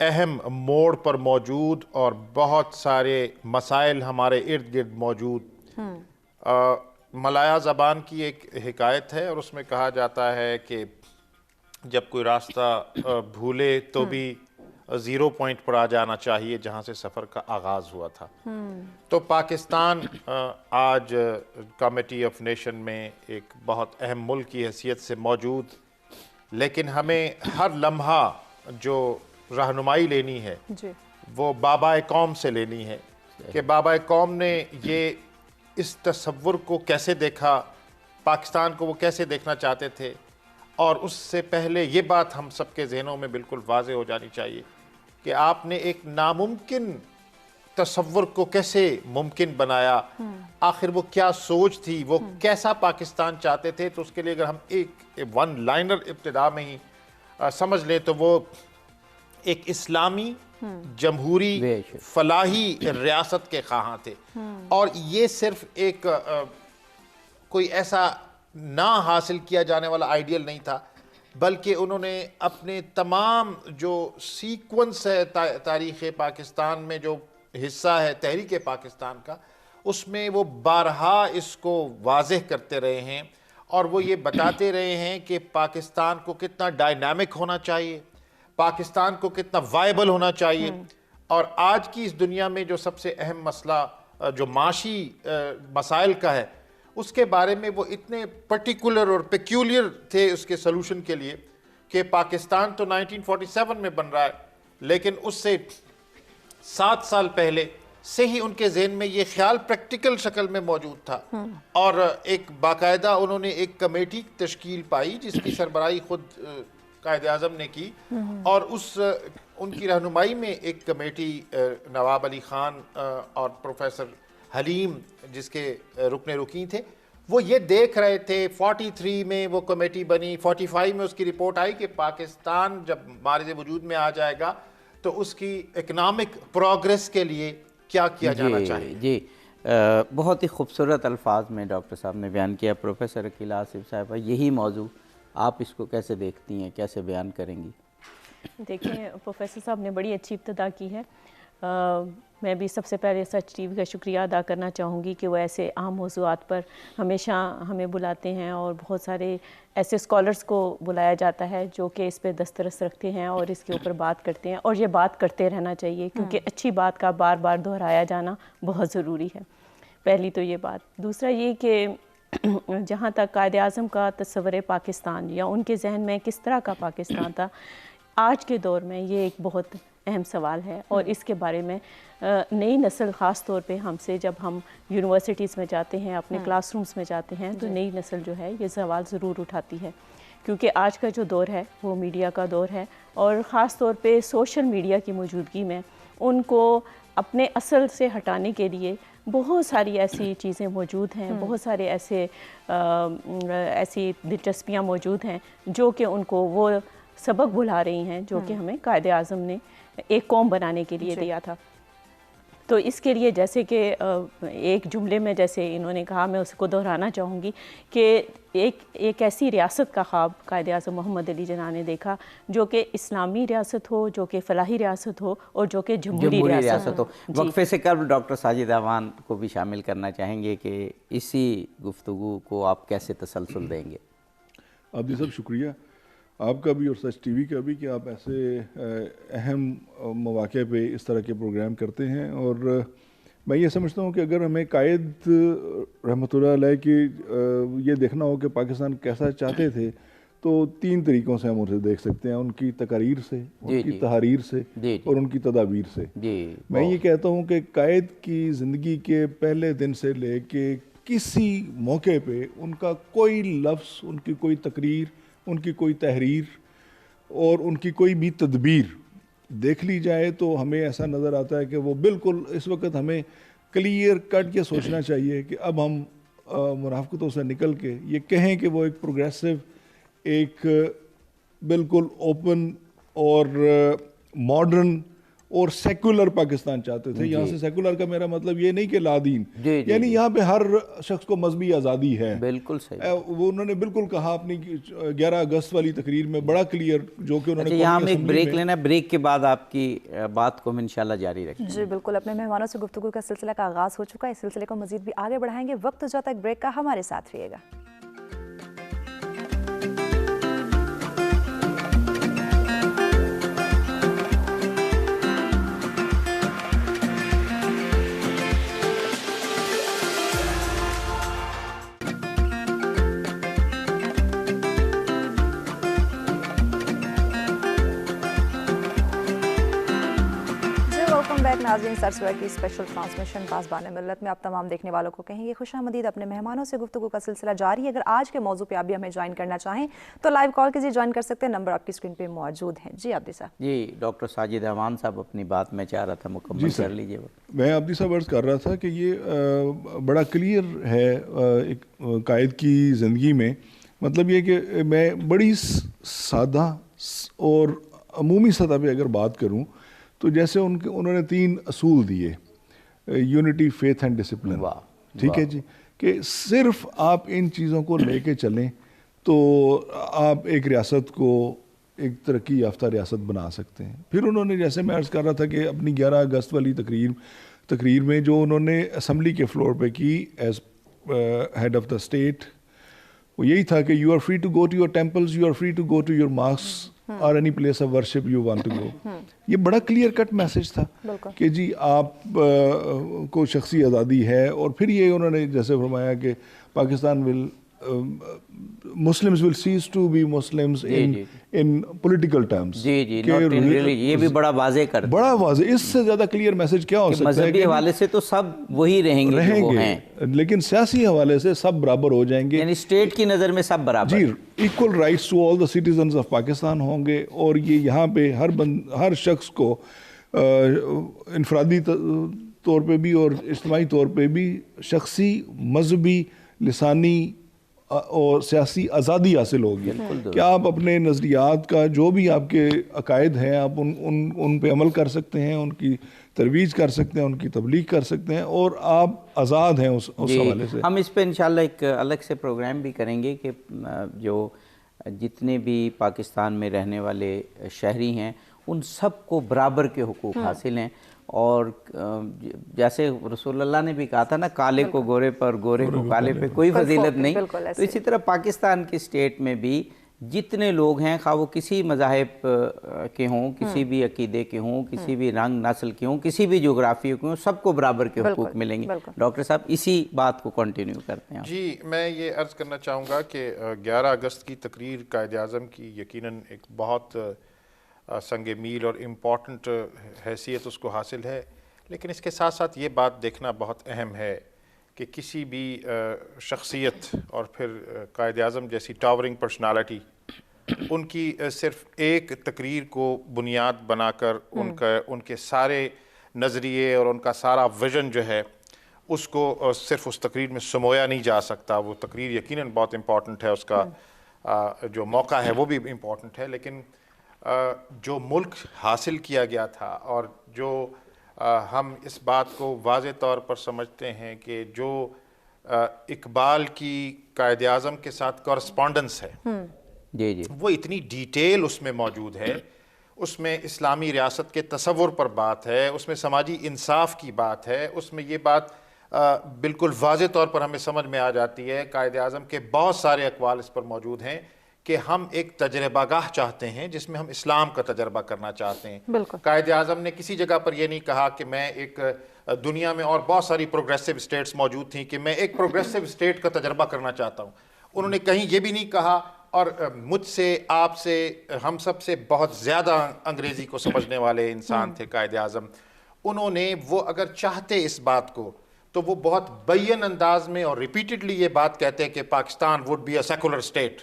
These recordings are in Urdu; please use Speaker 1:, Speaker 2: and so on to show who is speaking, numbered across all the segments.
Speaker 1: اہم موڑ پر موجود اور بہت سارے مسائل ہمارے ارد گرد موجود. ملایا زبان کی ایک حکایت ہے اور اس میں کہا جاتا ہے کہ جب کوئی راستہ بھولے تو بھی 0 پوائنٹ پر آ جانا چاہیے جہاں سے سفر کا آغاز ہوا تھا. تو پاکستان آج کمیٹی آف نیشن میں ایک بہت اہم ملک کی حیثیت سے موجود، لیکن ہمیں ہر لمحہ جو رہنمائی لینی ہے وہ بابائے قوم سے لینی ہے کہ بابائے قوم نے یہ اس تصور کو کیسے دیکھا، پاکستان کو وہ کیسے دیکھنا چاہتے تھے. اور اس سے پہلے یہ بات ہم سب کے ذہنوں میں بالکل واضح ہو جانی چاہیے کہ آپ نے ایک ناممکن تصور کو کیسے ممکن بنایا. آخر وہ کیا سوچ تھی، وہ کیسا پاکستان چاہتے تھے. تو اس کے لیے اگر ہم ایک ون لائنر ابتدا میں ہی سمجھ لیں تو وہ ایک اسلامی جمہوری فلاحی ریاست کے خواہاں تھے. اور یہ صرف ایک کوئی ایسا نہ حاصل کیا جانے والا آئیڈیل نہیں تھا، بلکہ انہوں نے اپنے تمام جو سیکونس ہے تاریخ پاکستان میں، جو حصہ ہے تحریک پاکستان کا، اس میں وہ بارہا اس کو واضح کرتے رہے ہیں اور وہ یہ بتاتے رہے ہیں کہ پاکستان کو کتنا ڈائنامک ہونا چاہیے، پاکستان کو کتنا وائبل ہونا چاہیے. اور آج کی اس دنیا میں جو سب سے اہم مسئلہ جو معاشی مسائل کا ہے، اس کے بارے میں وہ اتنے پرٹیکولر اور پیکیولر تھے اس کے سلوشن کے لیے کہ پاکستان تو 1947 میں بن رہا ہے، لیکن اس سے 7 سال پہلے سے ہی ان کے ذہن میں یہ خیال پریکٹیکل شکل میں موجود تھا. اور ایک باقاعدہ انہوں نے ایک کمیٹی تشکیل پائی جس کی سربراہی خود قائد اعظم نے کی، اور ان کی رہنمائی میں ایک کمیٹی نواب علی خان اور پروفیسر حلیم جس کے رکن رکیں تھے، وہ یہ دیکھ رہے تھے. 43 میں وہ کمیٹی بنی، 45 میں اس کی رپورٹ آئی کہ پاکستان جب مارز وجود میں آ جائے گا تو اس کی اکنامک پروگریس کے لیے کیا کیا جانا چاہیے.
Speaker 2: جی بہت ہی خوبصورت الفاظ میں ڈاکٹر صاحب نے بیان کیا. پروفیسر عقیلہ آصف صاحبہ، یہی موضوع آپ اس کو کیسے دیکھتی ہیں، کیسے بیان کریں گی؟
Speaker 3: دیکھیں، پروفیسر صاحب نے بڑی اچھی ابتدا کی ہے. میں بھی سب سے پہلے سچ ٹی وی کا شکریہ ادا کرنا چاہوں گی کہ وہ ایسے اہم موضوعات پر ہمیشہ ہمیں بلاتے ہیں، اور بہت سارے ایسے اسکالرس کو بلایا جاتا ہے جو کہ اس پہ دسترس رکھتے ہیں اور اس کے اوپر بات کرتے ہیں. اور یہ بات کرتے رہنا چاہیے کیونکہ اچھی بات کا بار بار دہرایا جانا بہت ضروری ہے. پہلی تو یہ بات. دوسرا یہ کہ جہاں تک قائد اعظم کا تصور پاکستان یا ان کے ذہن میں کس طرح کا پاکستان تھا، آج کے دور میں یہ ایک بہت اہم سوال ہے. اور اس کے بارے میں نئی نسل، خاص طور پہ ہم سے جب ہم یونیورسٹیز میں جاتے ہیں، اپنے کلاس رومز میں جاتے ہیں، تو نئی نسل جو ہے یہ سوال ضرور اٹھاتی ہے، کیونکہ آج کا جو دور ہے وہ میڈیا کا دور ہے، اور خاص طور پہ سوشل میڈیا کی موجودگی میں ان کو اپنے اصل سے ہٹانے کے لیے بہت ساری ایسی چیزیں موجود ہیں، بہت سارے ایسی دلچسپیاں موجود ہیں جو کہ ان کو وہ سبق بھلا رہی ہیں جو کہ ہمیں قائد اعظم نے ایک قوم بنانے کے لیے دیا تھا. تو اس کے لیے جیسے کہ ایک جملے میں جیسے انہوں نے کہا، میں اس کو دہرانا چاہوں گی کہ ایک ایسی ریاست کا خواب قائد اعظم محمد علی جناح نے دیکھا جو کہ اسلامی ریاست ہو، جو کہ فلاحی ریاست ہو، اور جو کہ جمہوری ریاست ہو.
Speaker 2: وقفے سے قبل ڈاکٹر ساجد اعوان کو بھی شامل کرنا چاہیں گے کہ اسی گفتگو کو آپ کیسے تسلسل دیں گے؟
Speaker 4: آپ جی سب شکریہ آپ کا بھی اور سچ ٹی وی کا بھی کہ آپ ایسے اہم مواقع پہ اس طرح کے پروگرام کرتے ہیں. اور میں یہ سمجھتا ہوں کہ اگر ہمیں قائد رحمۃ اللہ علیہ کی یہ دیکھنا ہو کہ پاکستان کیسا چاہتے تھے تو 3 طریقوں سے ہم اسے دیکھ سکتے ہیں، ان کی تقاریر سے، ان کی تحاریر سے، اور ان کی تدابیر سے. میں یہ کہتا ہوں کہ قائد کی زندگی کے پہلے دن سے لے کے کسی موقع پہ ان کا کوئی لفظ، ان کی کوئی تقریر، ان کی کوئی تحریر اور ان کی کوئی بھی تدبیر دیکھ لی جائے تو ہمیں ایسا نظر آتا ہے کہ وہ بالکل اس وقت ہمیں کلیئر کٹ یہ سوچنا چاہیے کہ اب ہم منافقتوں سے نکل کے یہ کہیں کہ وہ ایک پروگریسو، ایک بالکل اوپن اور ماڈرن اور سیکولر پاکستان چاہتے تھے. یہاں سے سیکولر کا میرا مطلب یہ نہیں کہ لادین, یعنی یہاں پہ ہر شخص کو مذہبی آزادی ہے.
Speaker 2: بالکل صحیح.
Speaker 4: وہ انہوں نے بالکل کہا اپنی 11 اگست والی تقریر میں بڑا کلیئر, جو کہ انہوں نے.
Speaker 2: یہاں ہم ایک بریک لینا ہے, بریک کے بعد آپ کی بات کو ہم انشاءاللہ جاری رکھیں گے.
Speaker 5: جی بالکل, اپنے مہمانوں سے گفتگو کا سلسلہ کا آغاز ہو چکا ہے, اس سلسلے کو مزید بھی آگے بڑھائیں گے. وقت ہو جاتا ہے بریک کا, ہمارے ساتھ رہیے گا. ناظرین, سرسویا کی اسپیشل ٹرانسمیشن پاسبان ملت میں آپ تمام دیکھنے والوں کو کہیں گے خوش آمدید. اپنے مہمانوں سے گفتگو کا سلسلہ جاری ہے. اگر آج کے موضوع پہ آپ بھی ہمیں جوائن کرنا چاہیں تو لائیو کال کیجیے, جوائن کر سکتے ہیں, نمبر آپ کی اسکرین پہ موجود ہیں. جی عبدی صاحب.
Speaker 2: جی ڈاکٹر ساجد امان صاحب اپنی بات میں چاہ رہا تھا مکمل کر لیجیے.
Speaker 4: میں عبدی صاحب عرض کر رہا تھا کہ یہ بڑا کلیئر ہے ایک قائد کی زندگی میں. مطلب یہ کہ میں بڑی سادہ اور عمومی سطح پہ اگر بات کروں تو جیسے انہوں نے 3 اصول دیے, یونٹی, فیتھ اینڈ ڈسپلن. ٹھیک ہے جی, کہ صرف آپ ان چیزوں کو لے کے چلیں تو آپ ایک ریاست کو ایک ترقی یافتہ ریاست بنا سکتے ہیں. پھر انہوں نے, جیسے میں عرض کر رہا تھا کہ اپنی 11 اگست والی تقریر میں جو انہوں نے اسمبلی کے فلور پہ کی as head of the state, وہ یہی تھا کہ you are free to go to your temples, you are free to go to your mosque اور any place of worship you want to go. یہ بڑا کلیئر کٹ میسج تھا کہ جی آپ کو شخصی آزادی ہے. اور پھر یہ انہوں نے جیسے فرمایا کہ Pakistan Muslims will cease to be Muslims in political terms.
Speaker 2: جی جی, یہ بھی بڑا واضح کر دیا,
Speaker 4: بڑا واضح. اس سے زیادہ کلیئر میسج کیا ہو سکتا ہے؟
Speaker 2: مذہبی حوالے سے تو سب وہی رہیں گے,
Speaker 4: لیکن سیاسی حوالے سے سب برابر ہو جائیں گے.
Speaker 2: یعنی اسٹیٹ کی نظر میں سب برابر.
Speaker 4: جی, equal rights to all the citizens of Pakistan ہوں گے. اور یہ یہاں پہ ہر شخص کو انفرادی طور پہ بھی اور اجتماعی طور پہ بھی شخصی, مذہبی, لسانی اور سیاسی آزادی حاصل ہوگی کہ آپ اپنے نظریات کا جو بھی آپ کے عقائد ہیں آپ ان پہ عمل کر سکتے ہیں, ان کی ترویج کر سکتے ہیں, ان کی تبلیغ کر سکتے ہیں, اور آپ آزاد ہیں اس حوالے سے.
Speaker 2: ہم اس پہ انشاءاللہ ایک الگ سے پروگرام بھی کریں گے کہ جو جتنے بھی پاکستان میں رہنے والے شہری ہیں ان سب کو برابر کے حقوق حاصل ہیں. اور جیسے رسول اللہ نے بھی کہا تھا نا, کالے کو گورے پر, گورے کو کالے پہ کوئی فضیلت نہیں. تو اسی طرح پاکستان کی اسٹیٹ میں بھی جتنے لوگ ہیں, خواہ وہ کسی مذاہب کے ہوں, کسی بھی عقیدے کے ہوں, کسی بھی رنگ نسل کے ہوں, کسی بھی جغرافی کے ہوں, سب کو برابر کے حقوق ملیں گے. ڈاکٹر صاحب اسی بات کو کنٹینیو کرتے ہیں.
Speaker 1: جی, میں یہ عرض کرنا چاہوں گا کہ 11 اگست کی تقریر قائد اعظم کی یقیناً ایک بہت سنگ میل اور امپورٹنٹ حیثیت اس کو حاصل ہے, لیکن اس کے ساتھ ساتھ یہ بات دیکھنا بہت اہم ہے کہ کسی بھی شخصیت اور پھر قائد اعظم جیسی ٹاورنگ پرسنالٹی, ان کی صرف ایک تقریر کو بنیاد بنا کر ان کے سارے نظریے اور ان کا سارا ویژن جو ہے اس کو صرف اس تقریر میں سمویا نہیں جا سکتا. وہ تقریر یقیناً بہت امپورٹنٹ ہے, اس کا جو موقع ہے وہ بھی امپورٹنٹ ہے, لیکن جو ملک حاصل کیا گیا تھا اور جو ہم اس بات کو واضح طور پر سمجھتے ہیں کہ جو اقبال کی قائد اعظم کے ساتھ کورسپونڈنس ہے,
Speaker 2: جی جی,
Speaker 1: وہ اتنی ڈیٹیل اس میں موجود ہے. اس میں اسلامی ریاست کے تصور پر بات ہے, اس میں سماجی انصاف کی بات ہے, اس میں یہ بات بالکل واضح طور پر ہمیں سمجھ میں آ جاتی ہے. قائد اعظم کے بہت سارے اقوال اس پر موجود ہیں کہ ہم ایک تجربہ گاہ چاہتے ہیں جس میں ہم اسلام کا تجربہ کرنا چاہتے ہیں. قائد اعظم نے کسی جگہ پر یہ نہیں کہا کہ میں ایک, دنیا میں اور بہت ساری پروگریسو اسٹیٹس موجود تھیں, کہ میں ایک پروگریسو اسٹیٹ کا تجربہ کرنا چاہتا ہوں. انہوں نے کہیں یہ بھی نہیں کہا, اور مجھ سے, آپ سے, ہم سب سے بہت زیادہ انگریزی کو سمجھنے والے انسان تھے قائد اعظم. انہوں نے, وہ اگر چاہتے اس بات کو تو وہ بہت بین انداز میں اور ریپیٹڈلی یہ بات کہتے ہیں کہ Pakistan would be a secular state.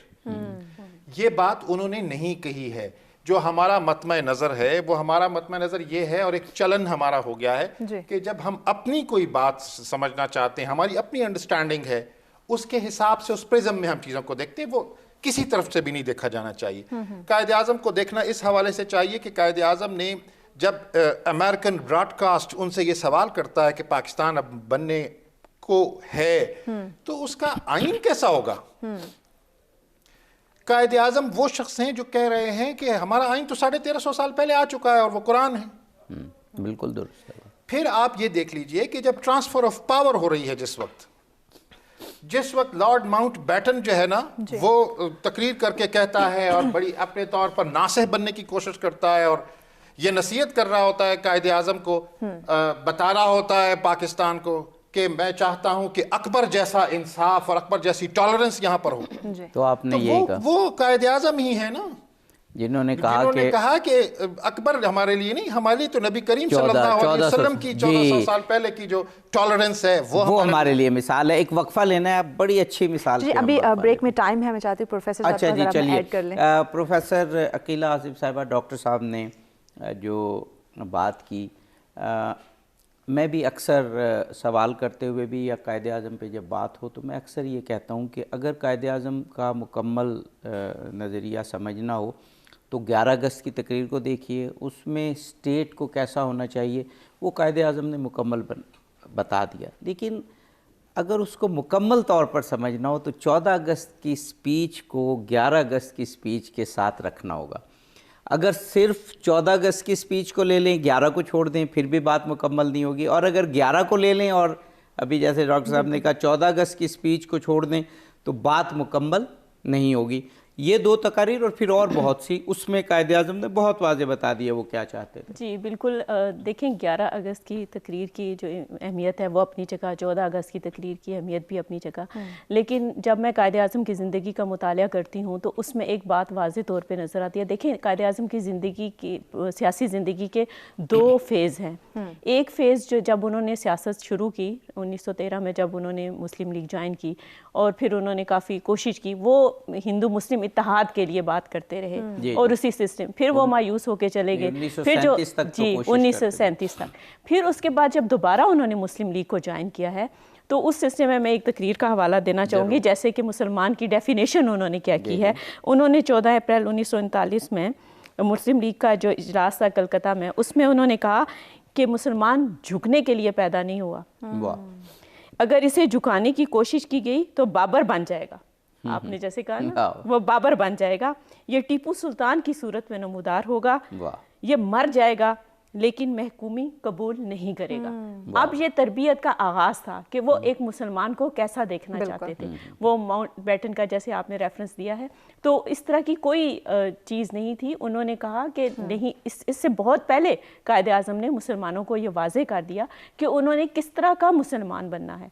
Speaker 1: یہ بات انہوں نے نہیں کہی ہے. جو ہمارا مطمع نظر ہے وہ ہمارا مطمع نظر یہ ہے, اور ایک چلن ہمارا ہو گیا ہے کہ جب ہم اپنی کوئی بات سمجھنا چاہتے ہیں, ہماری اپنی انڈرسٹینڈنگ ہے, اس کے حساب سے اس پرزم میں ہم چیزوں کو دیکھتے ہیں. وہ کسی طرف سے بھی نہیں دیکھا جانا چاہیے. قائد اعظم کو دیکھنا اس حوالے سے چاہیے کہ قائد اعظم نے جب امریکن براڈ کاسٹ ان سے یہ سوال کرتا ہے کہ پاکستان اب بننے کو ہے تو اس کا آئین کیسا ہوگا؟ قائد اعظم وہ شخص ہیں جو کہہ رہے ہیں کہ ہمارا آئین تو 1350 سال پہلے آ چکا ہے اور وہ قرآن ہے.
Speaker 2: بالکل درست ہے.
Speaker 1: پھر آپ یہ دیکھ لیجئے کہ جب ٹرانسفر آف پاور ہو رہی ہے جس وقت لارڈ ماؤنٹ بیٹن جو ہے نا وہ تقریر کر کے کہتا ہے اور بڑی اپنے طور پر ناصح بننے کی کوشش کرتا ہے اور یہ نصیحت کر رہا ہوتا ہے قائد اعظم کو, بتا رہا ہوتا ہے پاکستان کو کہ میں چاہتا ہوں کہ اکبر جیسا انصاف اور اکبر جیسی ٹالرنس یہاں پر ہو.
Speaker 2: تو آپ نے یہی کہا,
Speaker 1: وہ قائد اعظم ہی ہے نا
Speaker 2: جنہوں نے کہا
Speaker 1: کہ اکبر ہمارے لیے نہیں, ہمارے لیے تو نبی کریم صلی اللہ علیہ وسلم کی 1400 سال پہلے کی جو ٹالرنس ہے وہ
Speaker 2: ہمارے لیے مثال ہے. ایک وقفہ لینا ہے, بڑی اچھی مثال.
Speaker 5: جی ابھی بریک میں ٹائم ہے, میں چاہتی ہوں پروفیسر صاحب
Speaker 2: اچھا جی چلیے,
Speaker 5: ایڈ کر لیں.
Speaker 2: پروفیسر عقیلہ آصف صاحبہ, ڈاکٹر صاحب نے جو بات کی, میں بھی اکثر سوال کرتے ہوئے بھی یا قائد اعظم پہ جب بات ہو تو میں اکثر یہ کہتا ہوں کہ اگر قائد اعظم کا مکمل نظریہ سمجھنا ہو تو 11 اگست کی تقریر کو دیکھیے, اس میں اسٹیٹ کو کیسا ہونا چاہیے وہ قائد اعظم نے مکمل بتا دیا. لیکن اگر اس کو مکمل طور پر سمجھنا ہو تو 14 اگست کی سپیچ کو 11 اگست کی سپیچ کے ساتھ رکھنا ہوگا. اگر صرف 14 اگست کی سپیچ کو لے لیں, 11 کو چھوڑ دیں, پھر بھی بات مکمل نہیں ہوگی. اور اگر 11 کو لے لیں اور ابھی جیسے ڈاکٹر صاحب نے کہا 14 اگست کی سپیچ کو چھوڑ دیں تو بات مکمل نہیں ہوگی. یہ 2 تقاریر اور پھر اور بہت سی, اس میں قائد اعظم نے بہت واضح بتا دیا وہ کیا چاہتے تھے.
Speaker 3: جی بالکل, دیکھیں 11 اگست کی تقریر کی جو اہمیت ہے وہ اپنی جگہ, 14 اگست کی تقریر کی اہمیت بھی اپنی جگہ. لیکن جب میں قائد اعظم کی زندگی کا مطالعہ کرتی ہوں تو اس میں ایک بات واضح طور پہ نظر آتی ہے. دیکھیں قائد اعظم کی زندگی کی سیاسی زندگی کے 2 فیز ہیں. ایک فیز جو جب انہوں نے سیاست شروع کی 1913 میں, جب انہوں نے مسلم لیگ جوائن کی اور پھر انہوں نے کافی کوشش کی, وہ ہندو مسلم اتحاد کے لیے بات کرتے رہے اور اسی سسٹم, پھر وہ مایوس ہو کے چلے گئے. پھر جو 1937 تک, پھر اس کے بعد جب دوبارہ انہوں نے مسلم لیگ کو جوائن کیا ہے تو اس سلسلے میں ایک تقریر کا حوالہ دینا چاہوں گی, جیسے کہ مسلمان کی ڈیفینیشن انہوں نے کیا کی ہے. انہوں نے 14 اپریل 1939 میں مسلم لیگ کا جو اجلاس تھا کلکتہ میں, اس میں انہوں نے کہا کہ مسلمان جھکنے کے لیے پیدا نہیں ہوا, اگر اسے جھکانے کی کوشش کی گئی تو بابر بن جائے گا. آپ نے جیسے کہا نا, وہ بابر بن جائے گا, یہ ٹیپو سلطان کی صورت میں نمودار ہوگا, یہ مر جائے گا لیکن محکومی قبول نہیں کرے گا. اب یہ تربیت کا آغاز تھا کہ وہ ایک مسلمان کو کیسا دیکھنا چاہتے تھے. وہ ماؤنٹ بیٹن کا جیسے آپ نے ریفرنس دیا ہے, تو اس طرح کی کوئی چیز نہیں تھی. انہوں نے کہا کہ نہیں, اس سے بہت پہلے قائد اعظم نے مسلمانوں کو یہ واضح کر دیا کہ انہوں نے کس طرح کا مسلمان بننا ہے,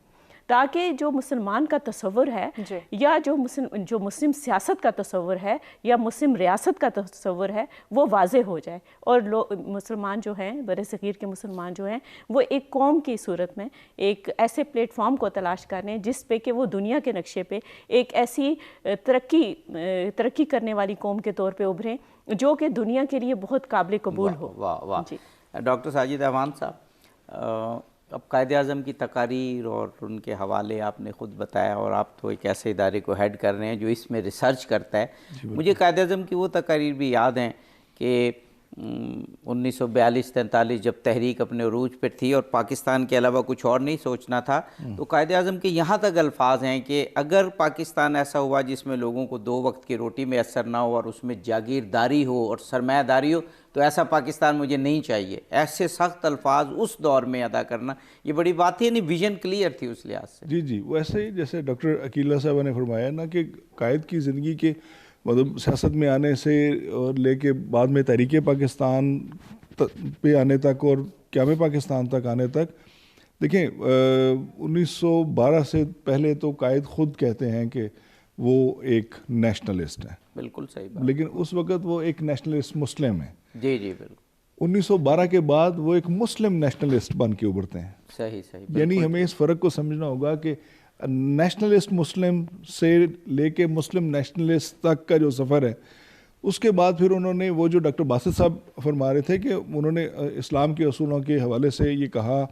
Speaker 3: تاکہ جو مسلمان کا تصور ہے یا جو مسلم سیاست کا تصور ہے یا مسلم ریاست کا تصور ہے وہ واضح ہو جائے. اور مسلمان جو ہیں, بر صغیر کے مسلمان جو ہیں, وہ ایک قوم کی صورت میں ایک ایسے پلیٹ فارم کو تلاش کرنے جس پہ کہ وہ دنیا کے نقشے پہ ایک ایسی ترقی کرنے والی قوم کے طور پہ ابھریں جو کہ دنیا کے لیے بہت قابل قبول ہو.
Speaker 2: ڈاکٹر ساجد اعوان صاحب, اب قائد اعظم کی تقاریر اور ان کے حوالے آپ نے خود بتایا, اور آپ تو ایک ایسے ادارے کو ہیڈ کر رہے ہیں جو اس میں ریسرچ کرتا ہے. مجھے قائد اعظم کی وہ تقاریر بھی یاد ہیں کہ 1942-43 جب تحریک اپنے عروج پر تھی اور پاکستان کے علاوہ کچھ اور نہیں سوچنا تھا, تو قائد اعظم کے یہاں تک الفاظ ہیں کہ اگر پاکستان ایسا ہوا جس میں لوگوں کو 2 وقت کی روٹی میں اثر نہ ہو اور اس میں جاگیرداری ہو اور سرمایہ داری ہو, تو ایسا پاکستان مجھے نہیں چاہیے. ایسے سخت الفاظ اس دور میں ادا کرنا یہ بڑی بات تھی, یعنی ویژن کلیئر تھی اس لحاظ سے.
Speaker 4: جی ویسے ہی جیسے ڈاکٹر عقیلہ صاحبہ نے فرمایا نا کہ قائد کی زندگی کے مطلب سیاست میں آنے سے اور لے کے بعد میں تحریک پاکستان پہ آنے تک اور قیام پاکستان تک آنے تک, دیکھیں 1912 سے پہلے تو قائد خود کہتے ہیں کہ وہ ایک نیشنلسٹ ہیں.
Speaker 2: بالکل صحیح بات.
Speaker 4: لیکن اس وقت وہ ایک نیشنلسٹ مسلم ہیں.
Speaker 2: جی بالکل.
Speaker 4: 1912 کے بعد وہ ایک مسلم نیشنلسٹ بن کے ابھرتے ہیں.
Speaker 2: صحیح.
Speaker 4: یعنی ہمیں اس فرق کو سمجھنا ہوگا کہ نیشنلسٹ مسلم سے لے کے مسلم نیشنلسٹ تک کا جو سفر ہے, اس کے بعد پھر انہوں نے وہ جو ڈاکٹر باسط صاحب فرما رہے تھے کہ انہوں نے اسلام کے اصولوں کے حوالے سے یہ کہا,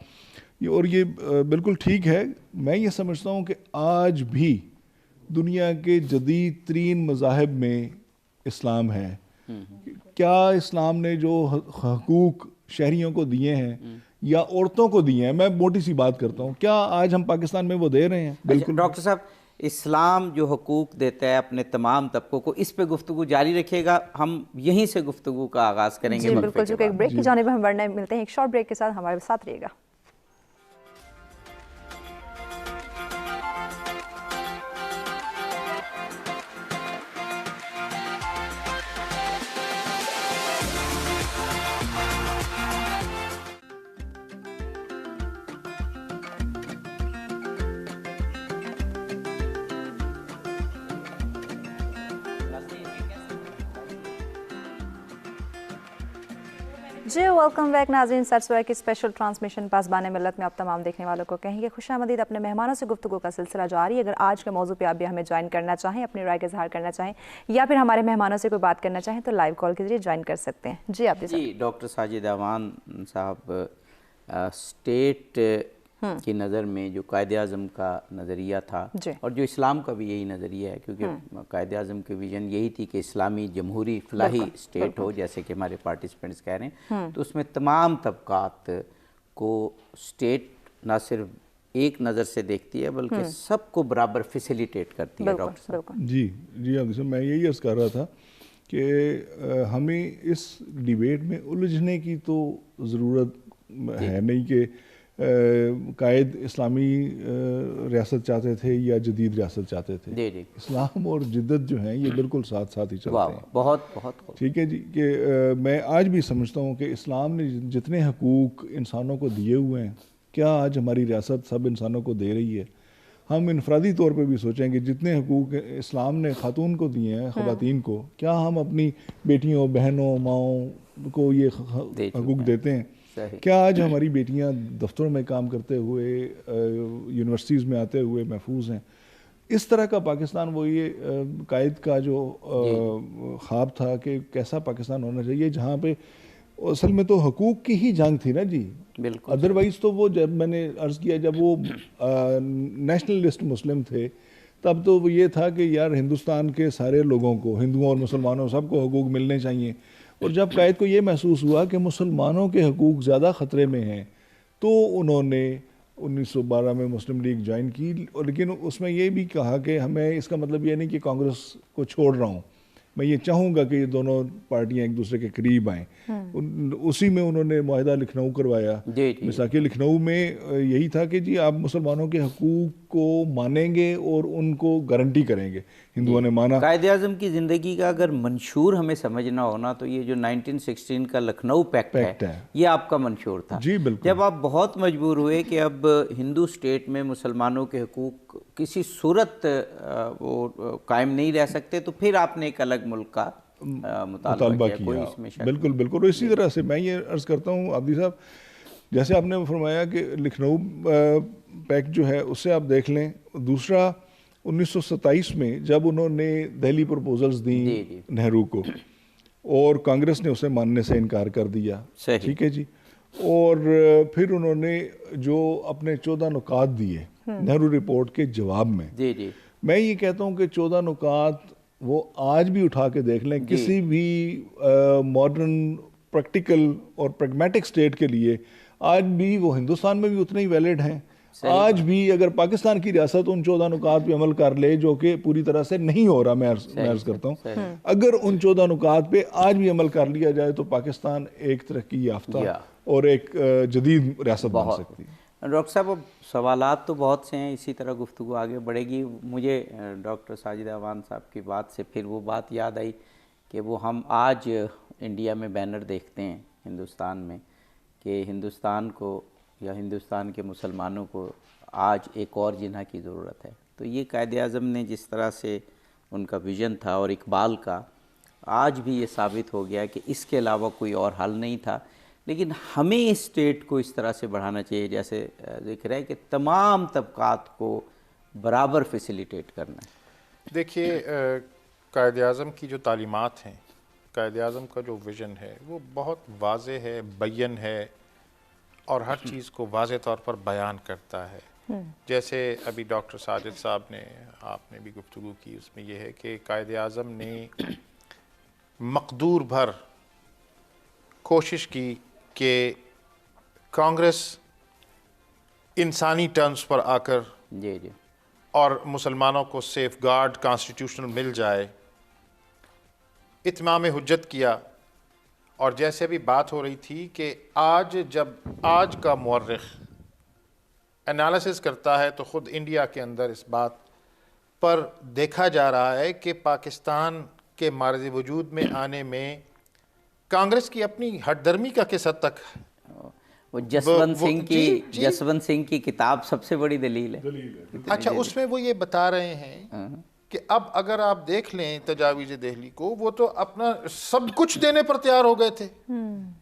Speaker 4: اور یہ بالکل ٹھیک ہے. میں یہ سمجھتا ہوں کہ آج بھی دنیا کے جدید ترین مذاہب میں اسلام ہے. کیا اسلام نے جو حقوق شہریوں کو دیے ہیں یا عورتوں کو دیے ہیں, میں موٹی سی بات کرتا ہوں, کیا آج ہم پاکستان میں وہ دے رہے ہیں؟ بالکل.
Speaker 2: ڈاکٹر صاحب, اسلام جو حقوق دیتا ہے اپنے تمام طبقوں کو, اس پہ گفتگو جاری رکھیے گا, ہم یہیں سے گفتگو کا آغاز کریں گے.
Speaker 5: جی بالکل, چونکہ ایک بریک کی جانب ہم بڑھنے ملتے ہیں, ایک شارٹ بریک کے ساتھ ہمارے ساتھ رہیے گا. جی ویلکم بیک ناظرین, سرسویا کی اسپیشل ٹرانسمیشن پاسبان ملت میں آپ تمام دیکھنے والوں کو کہیں گے خوش آمدید. اپنے مہمانوں سے گفتگو کا سلسلہ جاری. اگر آج کے موضوع پہ آپ بھی ہمیں جوائن کرنا چاہیں, اپنی رائے کا اظہار کرنا چاہیں یا پھر ہمارے مہمانوں سے کوئی بات کرنا چاہیں تو لائیو کال کے ذریعے جوائن کر سکتے ہیں. جی آپ
Speaker 2: جی ڈاکٹر ساجد اعوان صاحب, اسٹیٹ کی نظر میں جو قائد اعظم کا نظریہ تھا اور جو اسلام کا بھی یہی نظریہ ہے, کیونکہ قائد اعظم کی ویژن یہی تھی کہ اسلامی جمہوری فلاحی اسٹیٹ ہو, جیسے کہ ہمارے پارٹیسپینٹس کہہ رہے ہیں, تو اس میں تمام طبقات کو اسٹیٹ نہ صرف ایک نظر سے دیکھتی ہے بلکہ سب کو برابر فیسیلیٹیٹ کرتی ہے. ڈاکٹر صاحب
Speaker 4: جی عبد السلام, میں یہی عرض کر رہا تھا کہ ہمیں اس ڈیبیٹ میں الجھنے کی تو ضرورت ہے نہیں کہ قائد اسلامی ریاست چاہتے تھے یا جدید ریاست چاہتے تھے. اسلام اور جدت جو ہیں یہ بالکل ساتھ ساتھ ہی چلتے ہیں.
Speaker 2: بہت
Speaker 4: ٹھیک ہے جی, کہ میں آج بھی سمجھتا ہوں کہ اسلام نے جتنے حقوق انسانوں کو دیے ہوئے ہیں, کیا آج ہماری ریاست سب انسانوں کو دے رہی ہے؟ ہم انفرادی طور پہ بھی سوچیں کہ جتنے حقوق اسلام نے خاتون کو دیے ہیں, خواتین کو, کیا ہم اپنی بیٹیوں, بہنوں, ماؤں کو یہ حقوق دیتے ہیں؟ کیا آج ہماری بیٹیاں دفتروں میں کام کرتے ہوئے, یونیورسٹیز میں آتے ہوئے محفوظ ہیں؟ اس طرح کا پاکستان, وہ یہ قائد کا جو خواب تھا کہ کیسا پاکستان ہونا چاہیے جہاں پہ اصل میں تو حقوق کی ہی جنگ تھی نا جی.
Speaker 2: بالکل.
Speaker 4: ادروائز تو وہ, جب میں نے عرض کیا جب وہ نیشنلسٹ مسلم تھے تب تو وہ یہ تھا کہ یار ہندوستان کے سارے لوگوں کو, ہندوؤں اور مسلمانوں سب کو حقوق ملنے چاہیے. اور جب قائد کو یہ محسوس ہوا کہ مسلمانوں کے حقوق زیادہ خطرے میں ہیں تو انہوں نے 1912 میں مسلم لیگ جوائن کی. لیکن اس میں یہ بھی کہا کہ ہمیں, اس کا مطلب یہ نہیں کہ کانگریس کو چھوڑ رہا ہوں, میں یہ چاہوں گا کہ یہ دونوں پارٹیاں ایک دوسرے کے قریب آئیں. اسی میں انہوں نے معاہدہ لکھنؤ کروایا. میثاق لکھنؤ میں یہی تھا کہ جی آپ مسلمانوں کے حقوق کو مانیں گے اور ان کو گارنٹی کریں گے. ہندوؤں نے مانا.
Speaker 2: قائد اعظم کی زندگی کا اگر منشور ہمیں سمجھنا ہونا تو یہ جو 1916 کا لکھنؤ پیکٹ ہے یہ آپ کا منشور تھا.
Speaker 4: جی بالکل.
Speaker 2: جب آپ بہت مجبور ہوئے کہ اب ہندو اسٹیٹ میں مسلمانوں کے حقوق کسی صورت وہ قائم نہیں رہ سکتے تو پھر آپ نے ایک الگ ملک کا مطالبہ کیا.
Speaker 4: بالکل بالکل. اور اسی طرح سے میں یہ عرض کرتا ہوں عابدی صاحب, جیسے آپ نے فرمایا کہ لکھنؤ پیکٹ جو ہے اس سے آپ دیکھ لیں. دوسرا 1927 میں جب انہوں نے دہلی پروپوزلز دیں نہرو کو اور کانگریس نے اسے ماننے سے انکار کر دیا. ٹھیک ہے جی. اور پھر انہوں نے جو اپنے 14 نکات دیے نہرو رپورٹ کے جواب میں, میں یہ کہتا ہوں کہ 14 نکات وہ آج بھی اٹھا کے دیکھ لیں, کسی بھی ماڈرن پریکٹیکل اور پریگمیٹک اسٹیٹ کے لیے آج بھی وہ ہندوستان میں بھی اتنے ہی ویلڈ ہیں. آج بھی اگر پاکستان کی ریاست ان 14 نکات پہ عمل کر لے, جو کہ پوری طرح سے نہیں ہو رہا, میں عرض کرتا ہوں, اگر ان 14 نکات پہ آج بھی عمل کر لیا جائے تو پاکستان ایک ترقی یافتہ اور ایک جدید ریاست بن سکتی ہے.
Speaker 2: ڈاکٹر صاحب اب سوالات تو بہت سے ہیں, اسی طرح گفتگو آگے بڑھے گی. مجھے ڈاکٹر ساجد اعوان صاحب کی بات سے پھر وہ بات یاد آئی کہ وہ ہم آج انڈیا میں بینر دیکھتے ہیں ہندوستان میں کہ ہندوستان کو یا ہندوستان کے مسلمانوں کو آج ایک اور جناح کی ضرورت ہے. تو یہ قائد اعظم نے جس طرح سے ان کا ویژن تھا اور اقبال کا, آج بھی یہ ثابت ہو گیا کہ اس کے علاوہ کوئی اور حل نہیں تھا. لیکن ہمیں اس اسٹیٹ کو اس طرح سے بڑھانا چاہیے جیسے ذکر ہے کہ تمام طبقات کو برابر فیسیلیٹیٹ کرنا ہے.
Speaker 1: دیکھیے قائد اعظم کی جو تعلیمات ہیں, قائد اعظم کا جو ویژن ہے وہ بہت واضح ہے, بین ہے اور ہر چیز کو واضح طور پر بیان کرتا ہے. جیسے ابھی ڈاکٹر ساجد صاحب نے, آپ نے بھی گفتگو کی, اس میں یہ ہے کہ قائد اعظم نے مقدور بھر کوشش کی کہ کانگریس انسانی ٹرمز پر آ کر
Speaker 2: جی جی
Speaker 1: اور مسلمانوں کو سیف گارڈ کانسٹیٹیوشنل مل جائے، اتمام حجت کیا. اور جیسے ابھی بات ہو رہی تھی کہ جب آج کا مورخ انالیسس کرتا ہے تو خود انڈیا کے اندر اس بات پر دیکھا جا رہا ہے کہ پاکستان کے معرض وجود میں آنے میں کانگریس کی اپنی ہٹ درمی کا کس حد تک
Speaker 2: وہ جسونت سنگھ کی کتاب سب سے بڑی دلیل ہے.
Speaker 1: اچھا، اس میں وہ یہ بتا رہے ہیں کہ اب اگر آپ دیکھ لیں تجاویز دہلی کو، وہ تو اپنا سب کچھ دینے پر تیار ہو گئے تھے.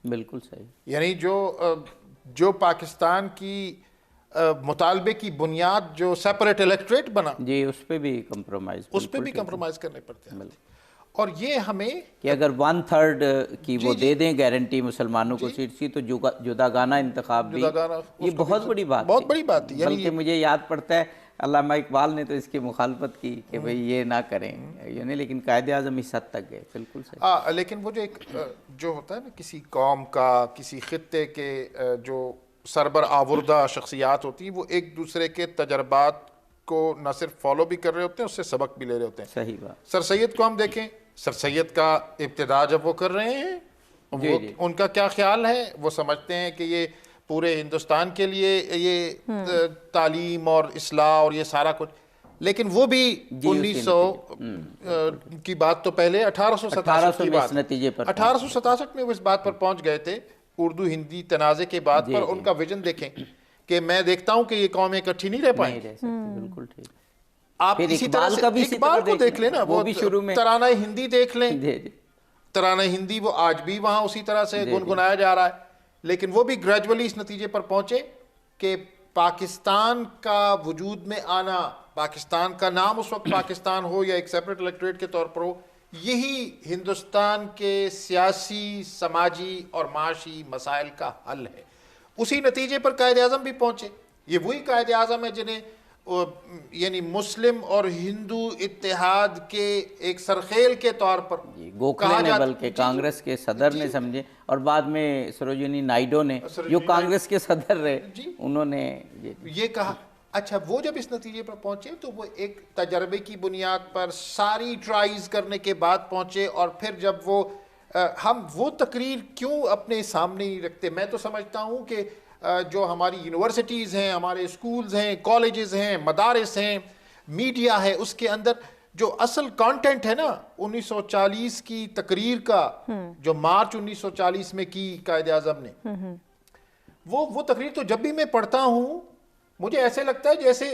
Speaker 2: بالکل صحیح.
Speaker 1: یعنی جو پاکستان کی مطالبے کی بنیاد جو سیپریٹ الیکٹریٹ بنا،
Speaker 2: جی اس پہ بھی کمپرومائز،
Speaker 1: اس پہ بھی کمپرومائز کرنے پڑتے ہیں. اور یہ ہمیں
Speaker 2: کہ اگر 1/3 کی وہ دے دیں گارنٹی مسلمانوں کو سیٹ کی تو جداگانہ انتخاب بھی، یہ بہت بڑی بات،
Speaker 1: بہت بڑی بات تھی.
Speaker 2: بلکہ مجھے یاد پڑتا ہے علامہ اقبال نے تو اس کی مخالفت کی کہ بھئی یہ نہ کریں، یعنی لیکن قائد اعظم اس حد تک گئے. بالکل صحیح.
Speaker 1: لیکن وہ جو ہوتا ہے نا کسی قوم کا، کسی خطے کے جو سربر آوردہ شخصیات ہوتی ہیں، وہ ایک دوسرے کے تجربات کو نہ صرف فالو بھی کر رہے ہوتے ہیں، اس سے سبق بھی لے رہے ہوتے ہیں.
Speaker 2: صحیح بات.
Speaker 1: سر سید کو ہم دیکھیں، سر سید کا ابتدا جب وہ کر رہے ہیں، وہ ان کا کیا خیال ہے؟ وہ سمجھتے ہیں کہ یہ پورے ہندوستان کے لیے یہ تعلیم اور اصلاح اور یہ سارا کچھ، لیکن وہ بھی 1900 کی بات تو پہلے 1867 کی بات، 1867 میں وہ اس بات پر پہنچ گئے تھے. اردو ہندی تنازع کے بعد پر ان کا ویژن دیکھیں کہ میں دیکھتا ہوں کہ یہ قومیں اکٹھی نہیں رہ پائیں.
Speaker 2: بالکل ٹھیک.
Speaker 1: آپ اسی طرح سے اقبال کو دیکھ لیں نا، وہ بھی شروع میں ترانہ ہندی دیکھ لیں، ترانہ ہندی وہ آج بھی وہاں اسی طرح سے گنگنایا جا رہا ہے. لیکن وہ بھی گریجولی اس نتیجے پر پہنچے کہ پاکستان کا وجود میں آنا، پاکستان کا نام اس وقت پاکستان ہو یا ایک سیپریٹ الیکٹریٹ کے طور پر ہو، یہی ہندوستان کے سیاسی، سماجی اور معاشی مسائل کا حل ہے. اسی نتیجے پر قائد اعظم بھی پہنچے. یہ وہی قائد اعظم ہے جنہیں یعنی مسلم اور ہندو اتحاد کے ایک سرخیل کے طور پر
Speaker 2: گوکھلے نے، بلکہ کانگریس کے صدر نے سمجھے، اور بعد میں سروجنی نائیڈو نے جو کانگریس کے صدر رہے، انہوں نے
Speaker 1: یہ کہا. اچھا، وہ جب اس نتیجے پر پہنچے تو وہ ایک تجربے کی بنیاد پر ساری ٹرائز کرنے کے بعد پہنچے. اور پھر جب ہم وہ تقریر کیوں اپنے سامنے نہیں رکھتے؟ میں تو سمجھتا ہوں کہ جو ہماری یونیورسٹیز ہیں، ہمارے اسکولز ہیں، کالجز ہیں، مدارس ہیں، میڈیا ہے، اس کے اندر جو اصل کانٹینٹ ہے نا 1940 کی تقریر کا، جو مارچ 1940 میں کی قائد اعظم نے، وہ تقریر تو جب بھی میں پڑھتا ہوں مجھے ایسے لگتا ہے جیسے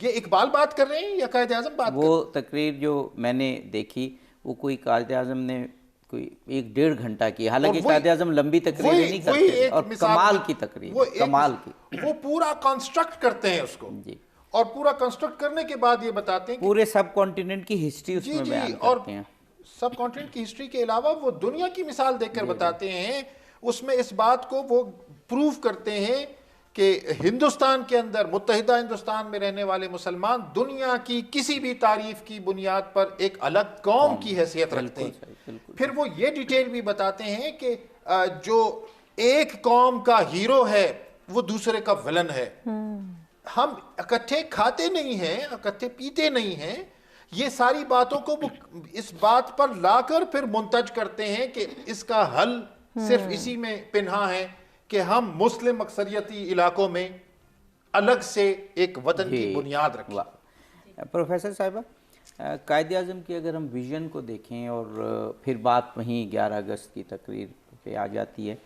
Speaker 1: یہ اقبال بات کر رہے ہیں یا قائد اعظم بات کر رہے ہیں.
Speaker 2: وہ تقریر جو میں نے دیکھی وہ کوئی قائد اعظم نے کوئی 1-1.5 گھنٹہ کی، حالانکہ قائد اعظم لمبی تقریر نہیں کرتے، اور کمال کی تقریر، کمال کی،
Speaker 1: وہ پورا کنسٹرکٹ کرتے ہیں اس کو، اور پورا کنسٹرکٹ کرنے کے بعد یہ بتاتے ہیں
Speaker 2: پورے سب کانٹیننٹ کی ہسٹری اس میں بیان کرتے ہیں.
Speaker 1: سب کانٹیننٹ کی ہسٹری کے علاوہ وہ دنیا کی مثال دیکھ کر بتاتے ہیں. اس میں اس بات کو وہ پروف کرتے ہیں کہ ہندوستان کے اندر، متحدہ ہندوستان میں رہنے والے مسلمان دنیا کی کسی بھی تعریف کی بنیاد پر ایک الگ قوم کی حیثیت رکھتے ہیں. پھر وہ یہ ڈیٹیل بھی بتاتے ہیں کہ جو ایک قوم کا ہیرو ہے وہ دوسرے کا ولن ہے. ہم اکٹھے کھاتے نہیں ہیں، اکٹھے پیتے نہیں ہیں. یہ ساری باتوں کو وہ اس بات پر لا کر پھر منتج کرتے ہیں کہ اس کا حل صرف اسی میں پنہا ہے کہ ہم مسلم اکثریتی علاقوں میں الگ سے ایک وطن کی بنیاد رکھیں.
Speaker 2: پروفیسر صاحبہ، قائد اعظم کی اگر ہم ویژن کو دیکھیں، اور پھر بات وہیں 11 اگست کی تقریر پہ آ جاتی ہے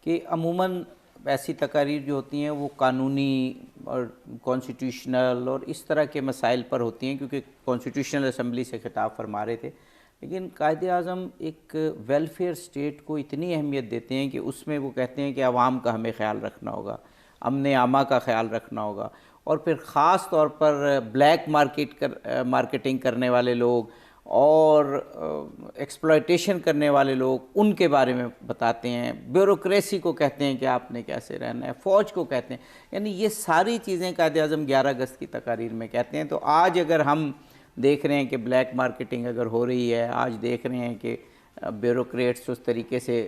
Speaker 2: کہ عموماً ایسی تقاریر جو ہوتی ہیں وہ قانونی اور کانسٹیٹیوشنل اور اس طرح کے مسائل پر ہوتی ہیں، کیونکہ کانسٹیٹیوشنل اسمبلی سے خطاب فرما رہے تھے. لیکن قائد اعظم ایک ویلفیئر سٹیٹ کو اتنی اہمیت دیتے ہیں کہ اس میں وہ کہتے ہیں کہ عوام کا ہمیں خیال رکھنا ہوگا، امن عامہ کا خیال رکھنا ہوگا، اور پھر خاص طور پر بلیک مارکیٹنگ کرنے والے لوگ اور ایکسپلائٹیشن کرنے والے لوگ، ان کے بارے میں بتاتے ہیں. بیوروکریسی کو کہتے ہیں کہ آپ نے کیسے رہنا ہے، فوج کو کہتے ہیں. یعنی یہ ساری چیزیں قائد اعظم 11 اگست کی تقاریر میں کہتے ہیں. تو آج اگر ہم دیکھ رہے ہیں کہ بلیک مارکیٹنگ اگر ہو رہی ہے، آج دیکھ رہے ہیں کہ بیوروکریٹس اس طریقے سے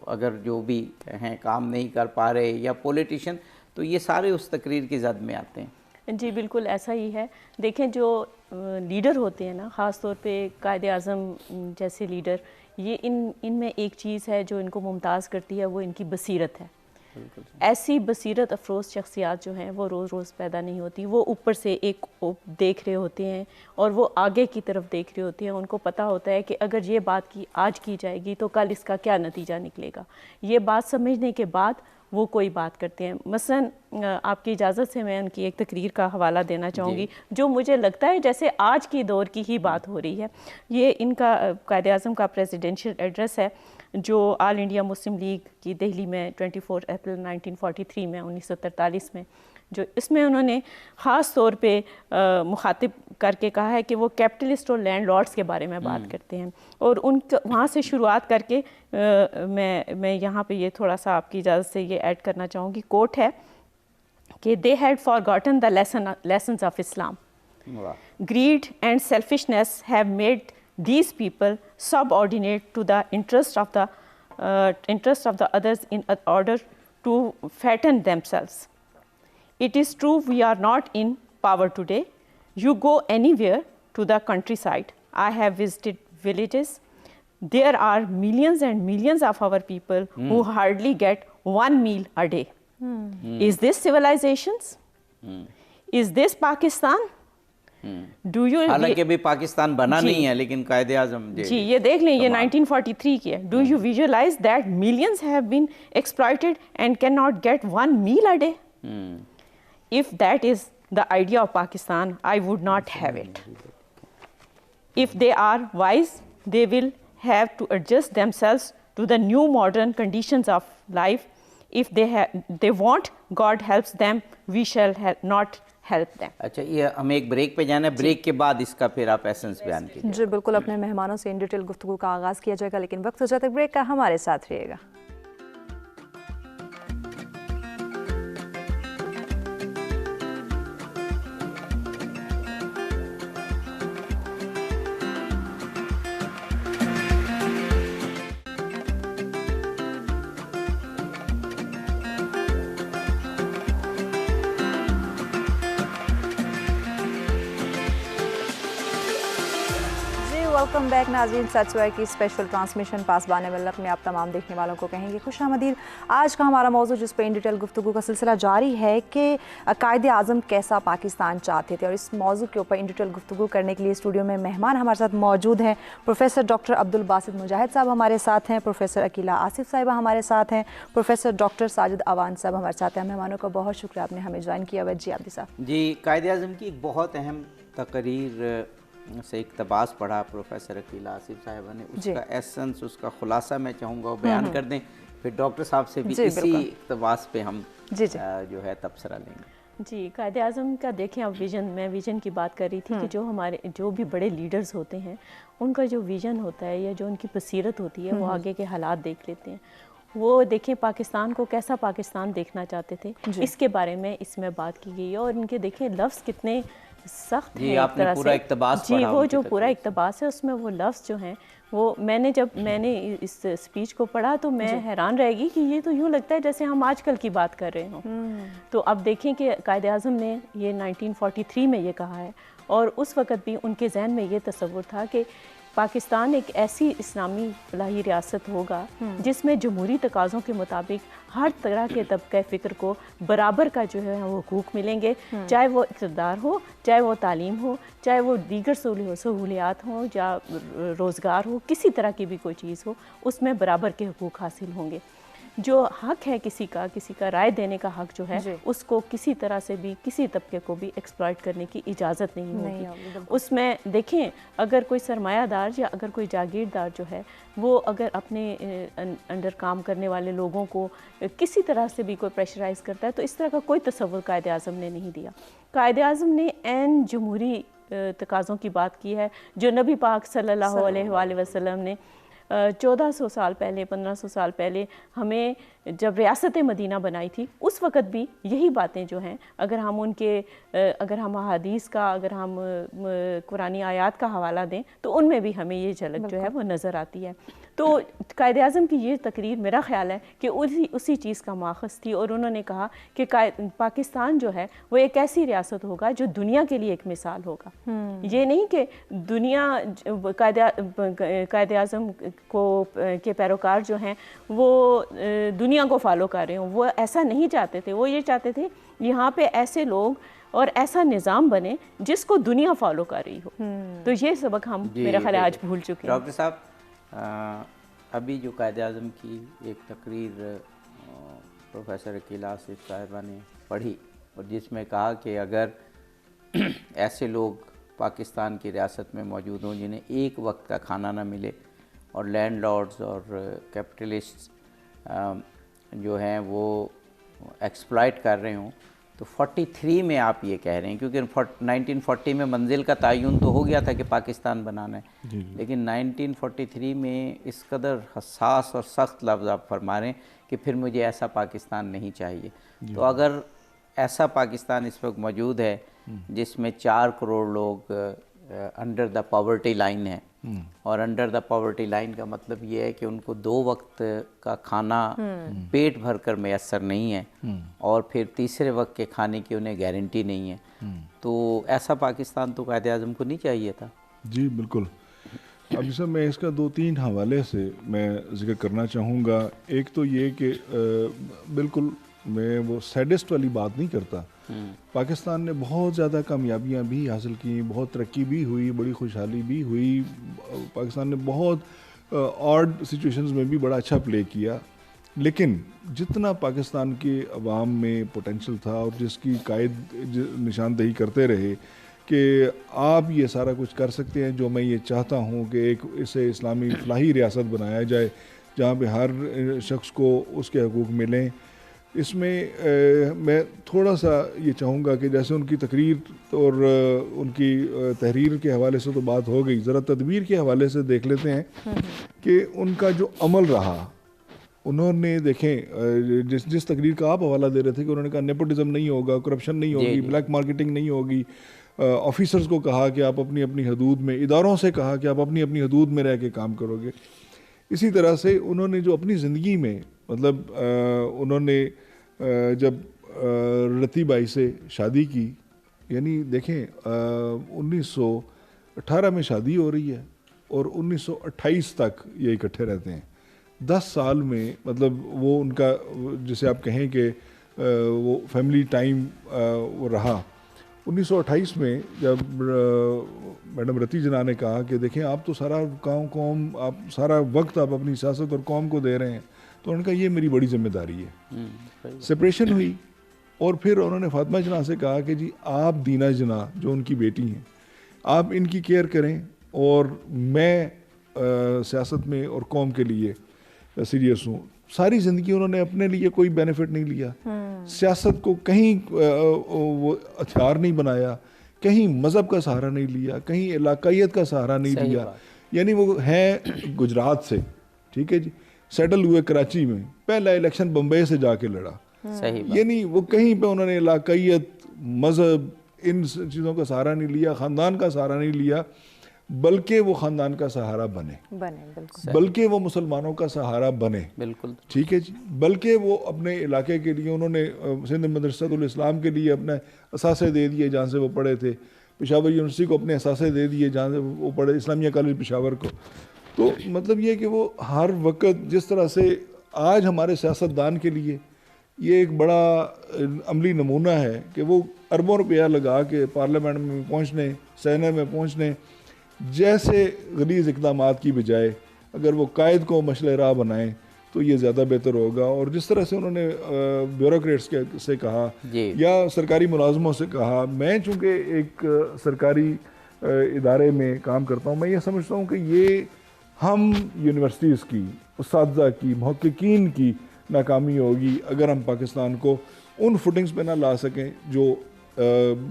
Speaker 2: اگر جو بھی ہیں کام نہیں کر پا رہے یا پولیٹیشین، تو یہ سارے اس تقریر کی زد میں آتے ہیں۔
Speaker 3: جی بالکل ایسا ہی ہے۔ دیکھیں جو لیڈر ہوتے ہیں نا، خاص طور پہ قائد اعظم جیسے لیڈر، یہ ان میں ایک چیز ہے جو ان کو ممتاز کرتی ہے، وہ ان کی بصیرت ہے۔ ایسی بصیرت افروز شخصیات جو ہیں وہ روز روز پیدا نہیں ہوتی۔ وہ اوپر سے ایک دیکھ رہے ہوتے ہیں اور وہ آگے کی طرف دیکھ رہے ہوتے ہیں۔ ان کو پتہ ہوتا ہے کہ اگر یہ بات آج کی جائے گی تو کل اس کا کیا نتیجہ نکلے گا۔ یہ بات سمجھنے کے بعد وہ کوئی بات کرتے ہیں۔ مثلاً آپ کی اجازت سے میں ان کی ایک تقریر کا حوالہ دینا چاہوں گی جو مجھے لگتا ہے جیسے آج کی دور کی ہی بات ہو رہی ہے۔ یہ ان کا قائد اعظم کا پریزیڈنشل ایڈریس ہے جو آل انڈیا مسلم لیگ کی دہلی میں 24 اپریل 1943 میں 1943 میں، جو اس میں انہوں نے خاص طور پہ مخاطب کر کے کہا ہے کہ وہ کیپٹلسٹ اور لینڈ لارڈس کے بارے میں بات کرتے ہیں، اور ان وہاں سے شروعات کر کے میں یہاں پہ یہ تھوڑا سا آپ کی اجازت سے یہ ایڈ کرنا چاہوں گی۔ کوٹ ہے کہ they had forgotten the lessons of Islam. Greed and selfishness have made these people subordinate to the interest of the others in order to fatten themselves. It is true we are not in power today. You go anywhere to the countryside. I have visited villages. There are millions and millions of our people who hardly get one meal a day. Is this civilizations? Is this Pakistan? Do you
Speaker 2: حالانکہ ابھی پاکستان بنا نہیں ہے لیکن قائد اعظم
Speaker 3: جی یہ دیکھ لیں یہ 1943 کی ہے۔ Do you visualize that millions have been exploited and cannot get one meal a day? If that is the idea of Pakistan, I would not have it. If they are wise, they will have to adjust themselves to the new modern conditions of life. If they want, God helps them, we shall not help them.
Speaker 2: اچھا یہ ہمیں ایک بریک پہ جانا ہے، بریک کے بعد اس کا پھر آپ ایسنس بیان کیجیے۔
Speaker 5: جی بالکل، اپنے مہمانوں سے ان ڈیٹیل گفتگو کا آغاز کیا جائے گا، لیکن وقت ہو جاتا ہے بریک کا، ہمارے ساتھ رہیے گا۔ ویلکم بیک ناظرین، سچ سوائے کی اسپیشل ٹرانسمیشن پاسبان ملت میں آپ تمام دیکھنے والوں کو کہیں گے خوش آمدید۔ آج کا ہمارا موضوع جس پہ ان ڈیٹیل گفتگو کا سلسلہ جاری ہے کہ قائد اعظم کیسا پاکستان چاہتے تھے، اور اس موضوع کے اوپر ان ڈیٹیل گفتگو کرنے کے لیے اسٹوڈیو میں مہمان ہمارے ساتھ موجود ہیں۔ پروفیسر ڈاکٹر عبدالباسط مجاہد صاحب ہمارے ساتھ ہیں، پروفیسر عقیلہ آصف صاحبہ ہمارے ساتھ ہیں، پروفیسر ڈاکٹر ساجد اوان صاحب ہمارے ساتھ ہیں۔ مہمانوں کا بہت شکریہ آپ نے ہمیں جوائن کیا۔ جی عابدی صاحب۔
Speaker 2: جی قائد اعظم کی ایک بہت اہم تقریر سے اقتباس پڑھا پروفیسر عقیلہ آصف صاحبہ نے، اس کا ایسنس، اس کا خلاصہ میں چاہوں گا وہ بیان کر دیں، پھر ڈاکٹر صاحب سے بھی اسی اقتباس پہ ہم جو ہے تبصرہ لیں گے۔
Speaker 3: جی قائد اعظم کا دیکھیں اب ویژن، میں ویژن کی بات کر رہی تھی کہ جو بھی بڑے لیڈرز ہوتے ہیں ان کا جو ویژن ہوتا ہے یا جو ان کی بصیرت ہوتی ہے وہ آگے کے حالات دیکھ لیتے ہیں۔ وہ دیکھیں پاکستان کو کیسا پاکستان دیکھنا چاہتے تھے، اس کے بارے میں اس میں بات کی گئی ہے، اور ان کے دیکھیں لفظ کتنے سخت ہے ایک طرح سے۔ جی وہ جو پورا اقتباس ہے اس میں وہ لفظ جو ہیں وہ جب میں نے اس اسپیچ کو پڑھا تو میں حیران رہ گئی کہ یہ تو یوں لگتا ہے جیسے ہم آج کل کی بات کر رہے ہوں۔ تو اب دیکھیں کہ قائد اعظم نے یہ 1943 میں یہ کہا ہے، اور اس وقت بھی ان کے ذہن میں یہ تصور تھا کہ پاکستان ایک ایسی اسلامی فلاحی ریاست ہوگا جس میں جمہوری تقاضوں کے مطابق ہر طرح کے طبقہ فکر کو برابر کا جو ہے وہ حقوق ملیں گے، چاہے وہ اقتدار ہو، چاہے وہ تعلیم ہو، چاہے وہ دیگر سہولیات ہوں یا روزگار ہو، کسی طرح کی بھی کوئی چیز ہو اس میں برابر کے حقوق حاصل ہوں گے۔ جو حق ہے کسی کا رائے دینے کا حق جو ہے اس کو کسی طرح سے بھی کسی طبقے کو بھی ایکسپلائٹ کرنے کی اجازت نہیں ہوگی۔ اس میں دیکھیں اگر کوئی سرمایہ دار یا اگر کوئی جاگیردار جو ہے وہ اگر اپنے انڈر کام کرنے والے لوگوں کو کسی طرح سے بھی کوئی پریشرائز کرتا ہے تو اس طرح کا کوئی تصور قائد اعظم نے نہیں دیا۔ قائد اعظم نے عین جمہوری تقاضوں کی بات کی ہے جو نبی پاک صلی اللہ علیہ وآلہ وسلم نے 1400 سال پہلے 1500 سال پہلے ہمیں جب ریاست مدینہ بنائی تھی، اس وقت بھی یہی باتیں جو ہیں اگر ہم احادیث کا، اگر ہم قرآنی آیات کا حوالہ دیں تو ان میں بھی ہمیں یہ جھلک جو ہے وہ نظر آتی ہے۔ تو قائد اعظم کی یہ تقریر میرا خیال ہے کہ اسی چیز کا ماخذ تھی، اور انہوں نے کہا کہ پاکستان جو ہے وہ ایک ایسی ریاست ہوگا جو دنیا کے لیے ایک مثال ہوگا. یہ نہیں کہ دنیا قائد اعظم کو کے پیروکار جو ہیں وہ دنیا کو فالو کر رہے ہوں، وہ ایسا نہیں چاہتے تھے. وہ یہ چاہتے تھے یہاں پہ ایسے لوگ اور ایسا نظام بنے جس کو دنیا فالو کر رہی ہو. تو یہ سبق ہم میرا خیال ہے آج بھول چکے ہیں.
Speaker 2: ڈاکٹر صاحب ابھی جو قائد اعظم کی ایک تقریر پروفیسر عقیل آصف صاحبہ نے پڑھی، اور جس میں کہا کہ اگر ایسے لوگ پاکستان کی ریاست میں موجود ہوں جنہیں ایک وقت کا کھانا نہ ملے، اور لینڈ لارڈز اور کیپٹلسٹ جو ہیں وہ ایکسپلائٹ کر رہے ہوں، تو 43 میں آپ یہ کہہ رہے ہیں، کیونکہ 1940 میں منزل کا تعین تو ہو گیا تھا کہ پاکستان بنانا ہے، لیکن 1943 میں اس قدر حساس اور سخت لفظ آپ فرما رہے ہیں کہ پھر مجھے ایسا پاکستان نہیں چاہیے. تو اگر ایسا پاکستان اس وقت موجود ہے جس میں 4 کروڑ لوگ انڈر دا پاورٹی لائن ہیں، اور انڈر دا پاورٹی لائن کا مطلب یہ ہے کہ ان کو 2 وقت کا کھانا پیٹ بھر کر میسر نہیں ہے، اور پھر تیسرے وقت کے کھانے کی انہیں گارنٹی نہیں ہے، تو ایسا پاکستان تو قائد اعظم کو نہیں چاہیے تھا.
Speaker 4: جی بالکل. اب جیسا میں اس کا 2-3 حوالے سے میں ذکر کرنا چاہوں گا. ایک تو یہ کہ بالکل میں وہ سیڈسٹ والی بات نہیں کرتا. پاکستان نے بہت زیادہ کامیابیاں بھی حاصل کی، بہت ترقی بھی ہوئی، بڑی خوشحالی بھی ہوئی. پاکستان نے بہت آڈ سچویشنز میں بھی بڑا اچھا پلے کیا، لیکن جتنا پاکستان کے عوام میں پوٹینشل تھا اور جس کی قائد نشاندہی کرتے رہے کہ آپ یہ سارا کچھ کر سکتے ہیں جو میں یہ چاہتا ہوں کہ ایک اسے اسلامی فلاحی ریاست بنایا جائے جہاں پہ ہر شخص کو اس کے حقوق ملیں. اس میں میں تھوڑا سا یہ چاہوں گا کہ جیسے ان کی تقریر اور ان کی تحریر کے حوالے سے تو بات ہو گئی، ذرا تدبیر کے حوالے سے دیکھ لیتے ہیں کہ ان کا جو عمل رہا. انہوں نے دیکھیں جس تقریر کا آپ حوالہ دے رہے تھے کہ انہوں نے کہا نیپوٹزم نہیں ہوگا، کرپشن نہیں ہوگی، بلیک مارکیٹنگ نہیں ہوگی. آفیسرز کو کہا کہ آپ اپنی اپنی حدود میں، اداروں سے کہا کہ آپ اپنی اپنی حدود میں رہ کے کام کرو گے. اسی طرح سے انہوں نے جو اپنی زندگی میں مطلب انہوں نے جب رتی بائی سے شادی کی، یعنی دیکھیں 1918 میں شادی ہو رہی ہے اور 1928 تک یہ اکٹھے رہتے ہیں. 10 سال میں مطلب وہ ان کا جسے آپ کہیں کہ وہ فیملی ٹائم وہ رہا. 1928 میں جب میڈم رتی جناح نے کہا کہ دیکھیں آپ تو سارا قوم آپ سارا وقت آپ اپنی سیاست اور قوم کو دے رہے ہیں، تو انہوں نے کہا یہ میری بڑی ذمہ داری ہے. سپریشن ہوئی، اور پھر انہوں نے فاطمہ جناح سے کہا کہ جی آپ دینا جناح جو ان کی بیٹی ہیں آپ ان کی کیئر کریں، اور میں سیاست میں اور قوم کے لیے سیریس ہوں. ساری زندگی انہوں نے اپنے لیے کوئی بینیفٹ نہیں لیا، سیاست کو کہیں وہ ہتھیار نہیں بنایا، کہیں مذہب کا سہارا نہیں لیا، کہیں علاقائیت کا سہارا نہیں لیا. یعنی وہ ہیں گجرات سے، ٹھیک ہے جی، سیٹل ہوئے کراچی میں، پہلا الیکشن بمبئی سے جا کے لڑا. یعنی وہ کہیں پہ انہوں نے علاقائیت، مذہب، ان چیزوں کا سہارا نہیں لیا، خاندان کا سہارا نہیں لیا، بلکہ وہ خاندان کا سہارا بنے، بلکہ وہ مسلمانوں کا سہارا بنے. بالکل ٹھیک ہے جی. بلکہ وہ اپنے علاقے کے لیے انہوں نے سندھ مدرسۃ الاسلام کے لیے اپنے اثاثے دے دیے جہاں سے وہ پڑھے تھے، پشاور یونیورسٹی کو اپنے اثاثے دے دیے جہاں سے وہ پڑھے، اسلامیہ کالج پشاور کو. تو مطلب یہ کہ وہ ہر وقت جس طرح سے آج ہمارے سیاستدان کے لیے یہ ایک بڑا عملی نمونہ ہے کہ وہ اربوں روپیہ لگا کے پارلیمنٹ میں پہنچنے، سینٹ میں پہنچنے، جیسے غلیظ اقدامات کی بجائے اگر وہ قائد کو مشعل راہ بنائیں تو یہ زیادہ بہتر ہوگا. اور جس طرح سے انہوں نے بیوروکریٹس سے کہا یا سرکاری ملازموں سے کہا، میں چونکہ ایک سرکاری ادارے میں کام کرتا ہوں، میں یہ سمجھتا ہوں کہ یہ ہم یونیورسٹیز کی، اساتذہ کی، محققین کی ناکامی ہوگی اگر ہم پاکستان کو ان فوٹنگز پہ نہ لا سکیں جو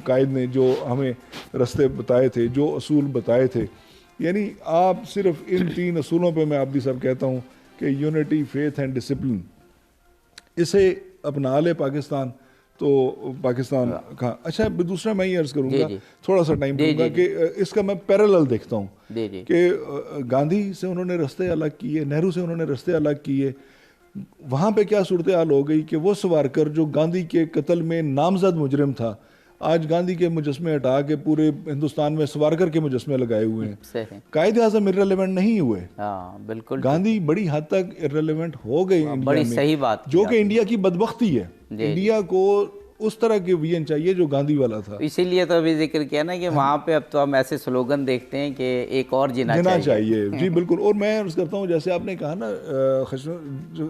Speaker 4: قائد نے جو ہمیں رستے بتائے تھے، جو اصول بتائے تھے. یعنی آپ صرف ان 3 اصولوں پہ میں آپ صاحب کہتا ہوں کہ یونٹی، فیتھ اینڈ ڈسپلن، اسے اپنا لے پاکستان تو پاکستان کا اچھا دوسرا میں یہ عرض کروں گا
Speaker 2: جی
Speaker 4: تھوڑا سا ٹائم دوں گا کہ اس کا میں پیرالل دیکھتا ہوں
Speaker 2: جی
Speaker 4: کہ گاندھی سے انہوں نے رستے الگ کیے, نہرو سے انہوں نے رستے الگ کیے, وہاں پہ کیا صورتحال ہو گئی کہ وہ سوارکر جو گاندھی کے قتل میں نامزد مجرم تھا, آج گاندھی کے مجسمے ہٹا کے پورے ہندوستان میں سوارکر کے مجسمے لگائے ہوئے ہیں. قائد اعظم irrelevant نہیں ہوئے,
Speaker 2: بالکل
Speaker 4: گاندھی بڑی حد تک irrelevant ہو گئی انڈیا
Speaker 2: بڑی
Speaker 4: میں,
Speaker 2: صحیح بات
Speaker 4: جو کہ انڈیا کی بدبختی ہے. انڈیا کو اس طرح کے ویژن چاہیے جو گاندھی والا تھا.
Speaker 2: اسی لیے تو ابھی ذکر کیا نا کہ وہاں پہ اب تو ہم ایسے سلوگن دیکھتے ہیں کہ ایک اور جینا
Speaker 4: چاہیے. جی بالکل. اور میں عرض کرتا ہوں جیسے آپ نے کہا نا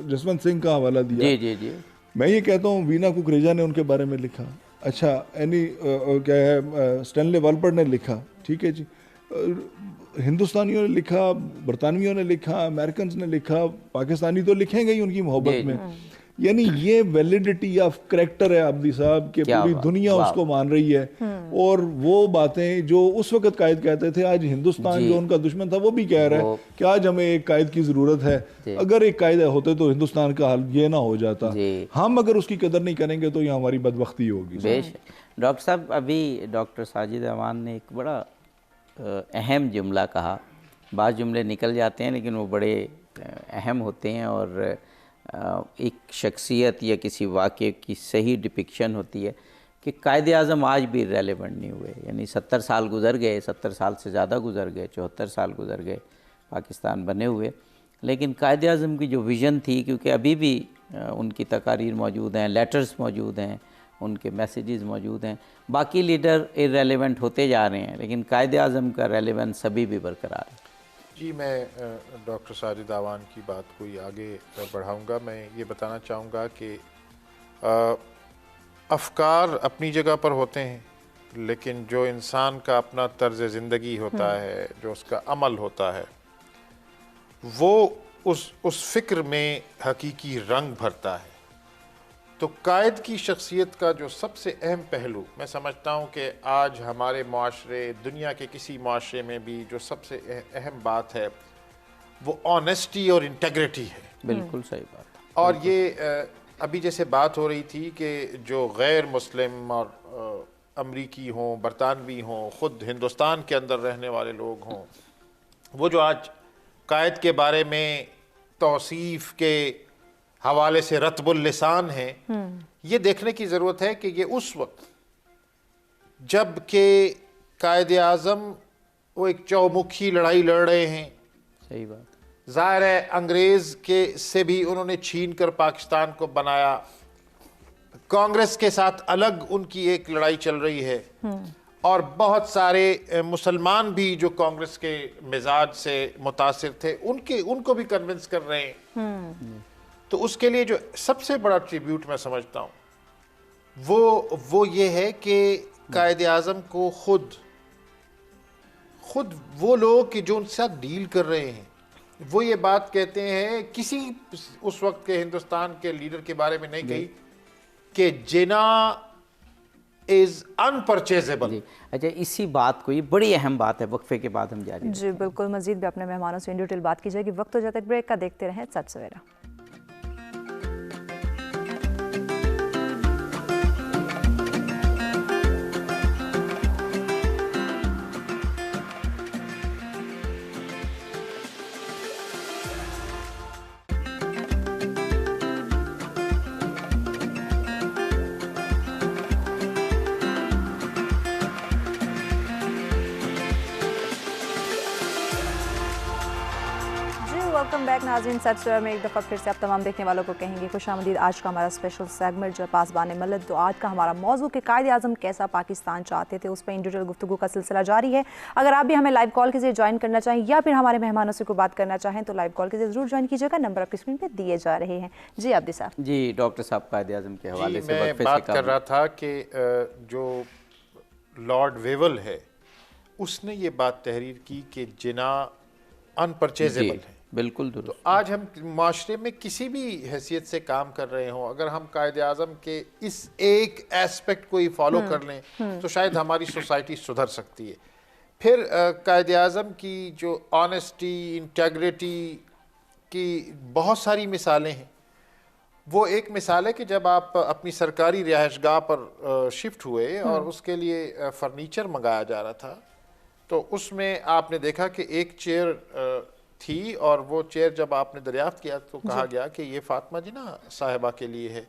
Speaker 4: جسونت سنگھ کا حوالہ دیا,
Speaker 2: جی
Speaker 4: میں یہ کہتا ہوں وینا ککریجا نے ان کے بارے میں لکھا, اچھا کیا ہے اسٹینلے والپر نے لکھا, ٹھیک ہے جی, ہندوستانیوں نے لکھا, برطانویوں نے لکھا, امریکنز نے لکھا, پاکستانی تو لکھیں گے ہی ان کی محبت میں. یعنی یہ ویلیڈیٹی آف کریکٹر ہے عابدی صاحب کہ پوری دنیا اس کو مان رہی ہے. اور وہ باتیں جو اس وقت قائد کہتے تھے, آج ہندوستان جو ان کا دشمن تھا وہ بھی کہہ رہا ہے کہ آج ہمیں ایک قائد کی ضرورت ہے. اگر ایک قائد ہوتے تو ہندوستان کا حال یہ نہ ہو جاتا. ہم اگر اس کی قدر نہیں کریں گے تو یہ ہماری بدبختی ہوگی.
Speaker 2: ڈاکٹر صاحب ابھی ڈاکٹر ساجد امان نے ایک بڑا اہم جملہ کہا, بعض جملے نکل جاتے ہیں لیکن وہ بڑے اہم ہوتے ہیں اور ایک شخصیت یا کسی واقعے کی صحیح ڈپکشن ہوتی ہے کہ قائد اعظم آج بھی ریلیونٹ نہیں ہوئے. یعنی 70 سال گزر گئے, 70 سال سے زیادہ گزر گئے, 74 سال گزر گئے پاکستان بنے ہوئے, لیکن قائد اعظم کی جو ویژن تھی, کیونکہ ابھی بھی ان کی تقاریر موجود ہیں, لیٹرز موجود ہیں, ان کے میسیجز موجود ہیں. باقی لیڈر irrelevant ہوتے جا رہے ہیں لیکن قائد اعظم کا ریلیونس ابھی بھی برقرار ہے.
Speaker 1: جی میں ڈاکٹر ساجد اعوان کی بات کو آگے بڑھاؤں گا. میں یہ بتانا چاہوں گا کہ افکار اپنی جگہ پر ہوتے ہیں, لیکن جو انسان کا اپنا طرز زندگی ہوتا ہے, جو اس کا عمل ہوتا ہے, وہ اس فکر میں حقیقی رنگ بھرتا ہے. تو قائد کی شخصیت کا جو سب سے اہم پہلو میں سمجھتا ہوں کہ آج ہمارے معاشرے, دنیا کے کسی معاشرے میں بھی جو سب سے اہم بات ہے وہ آنیسٹی اور انٹیگریٹی ہے.
Speaker 2: بالکل صحیح بات.
Speaker 1: اور یہ ابھی جیسے بات ہو رہی تھی کہ جو غیر مسلم اور امریکی ہوں, برطانوی ہوں, خود ہندوستان کے اندر رہنے والے لوگ ہوں, وہ جو آج قائد کے بارے میں توصیف کے حوالے سے رطب اللسان ہیں, یہ دیکھنے کی ضرورت ہے کہ یہ اس وقت جب کہ قائد اعظم وہ ایک چومکھی لڑائی لڑ رہے ہیں.
Speaker 2: صحیح بات.
Speaker 1: ظاہر ہے انگریز کے سے بھی انہوں نے چھین کر پاکستان کو بنایا, کانگریس کے ساتھ الگ ان کی ایک لڑائی چل رہی ہے, اور بہت سارے مسلمان بھی جو کانگریس کے مزاج سے متاثر تھے ان کو بھی کنونس کر رہے ہیں. تو اس کے لیے جو سب سے بڑا ٹریبیوٹ میں سمجھتا ہوں وہ یہ ہے کہ قائد اعظم کو خود وہ لوگ کہ جو ان سے ساتھ ڈیل کر رہے ہیں وہ یہ بات کہتے ہیں, کسی اس وقت کے ہندوستان کے لیڈر کے بارے میں نہیں کہی کہ جنا از انپرچیزیبل.
Speaker 2: اچھا اسی بات کو, یہ بڑی اہم بات ہے, وقفے کے بعد ہم جاری.
Speaker 5: جی بالکل, مزید بھی اپنے مہمانوں سے ان ڈیٹیل بات کی جائے گی. وقت ہو جاتا ہے بریک کا, دیکھتے رہیں سچ سویرا. ویلکم بیک ناظرین. سچ سویرا میں ایک دفعہ پھر سے آپ تمام دیکھنے والوں کو کہیں گے خوش آمدید. آج کا ہمارا اسپیشل سیگمنٹ جو پاسبان ملت, تو آج کا ہمارا موضوع کہ قائد اعظم کیسا پاکستان چاہتے تھے, اس پہ ان ڈیٹیل گفتگو کا سلسلہ جاری ہے. اگر آپ بھی ہمیں لائیو کال کے ذریعے جوائن کرنا چاہیں یا پھر ہمارے مہمانوں سے کوئی بات کرنا چاہیں تو لائیو کال کے ذریعے ضرور جوائن کیجیے گا. نمبر آپ کی اسکرین پہ دیے جا رہے ہیں. جی عابدی صاحب.
Speaker 2: جی ڈاکٹر صاحب, قائد اعظم کے حوالے سے
Speaker 1: میں بات کر رہا تھا کہ جو لارڈ ویول ہے اس نے یہ بات تحریر کی کہ جنا انپرچیزیبل ہے.
Speaker 2: بالکل درست.
Speaker 1: تو آج ہم معاشرے میں کسی بھی حیثیت سے کام کر رہے ہوں, اگر ہم قائد اعظم کے اس ایک ایسپیکٹ کو ہی فالو کر لیں تو شاید ہماری سوسائٹی سدھر سکتی ہے. پھر قائد اعظم کی جو آنیسٹی, انٹیگریٹی کی بہت ساری مثالیں ہیں, وہ ایک مثال ہے کہ جب آپ اپنی سرکاری رہائش گاہ پر شفٹ ہوئے اور اس کے لیے فرنیچر منگایا جا رہا تھا، تو اس میں آپ نے دیکھا کہ ایک چیئر تھی، اور وہ چیئر جب آپ نے دریافت کیا تو کہا گیا کہ یہ فاطمہ جناح صاحبہ کے لیے ہے،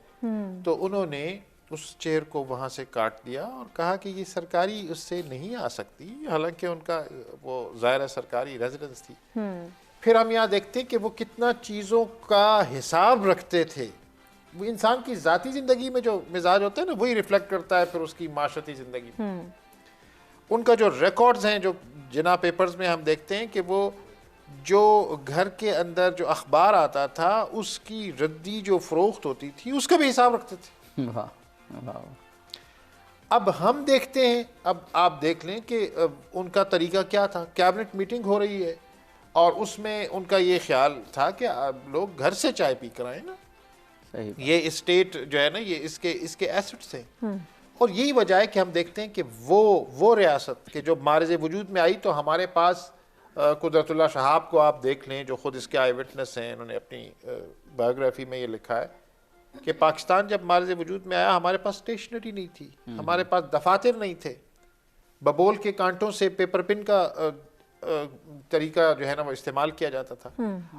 Speaker 1: تو انہوں نے اس چیئر کو وہاں سے کاٹ دیا اور کہا کہ یہ سرکاری اس سے نہیں آ سکتی، حالانکہ ان کا وہ ظاہر سرکاری ریزیڈنس تھی۔ پھر ہم یہاں دیکھتے ہیں کہ وہ کتنا چیزوں کا حساب رکھتے تھے۔ وہ انسان کی ذاتی زندگی میں جو مزاج ہوتا ہے نا، وہی ریفلیکٹ کرتا ہے پھر اس کی معاشرتی زندگی میں۔ ان کا جو ریکارڈز ہیں، جو جناح پیپرز میں ہم دیکھتے ہیں کہ وہ جو گھر کے اندر جو اخبار آتا تھا اس کی ردی جو فروخت ہوتی تھی اس کا بھی حساب رکھتے تھے۔ اب ہم دیکھتے ہیں، اب آپ دیکھ لیں کہ ان کا طریقہ کیا تھا۔ کیبنٹ میٹنگ ہو رہی ہے اور اس میں ان کا یہ خیال تھا کہ لوگ گھر سے چائے پی کر آئیں نا، یہ اسٹیٹ جو ہے نا یہ اس کے ایسٹس ہیں۔ اور یہی وجہ ہے کہ ہم دیکھتے ہیں کہ وہ ریاست کہ جو معرض وجود میں آئی، تو ہمارے پاس قدرت اللہ شہاب کو آپ دیکھ لیں جو خود اس کے آئی وٹنس ہیں، انہوں نے اپنی بایوگرافی میں یہ لکھا ہے کہ پاکستان جب معرض وجود میں آیا ہمارے پاس اسٹیشنری نہیں تھی، ہمارے پاس دفاتر نہیں تھے، ببول کے کانٹوں سے پیپر پن کا طریقہ جو ہے نا وہ استعمال کیا جاتا تھا۔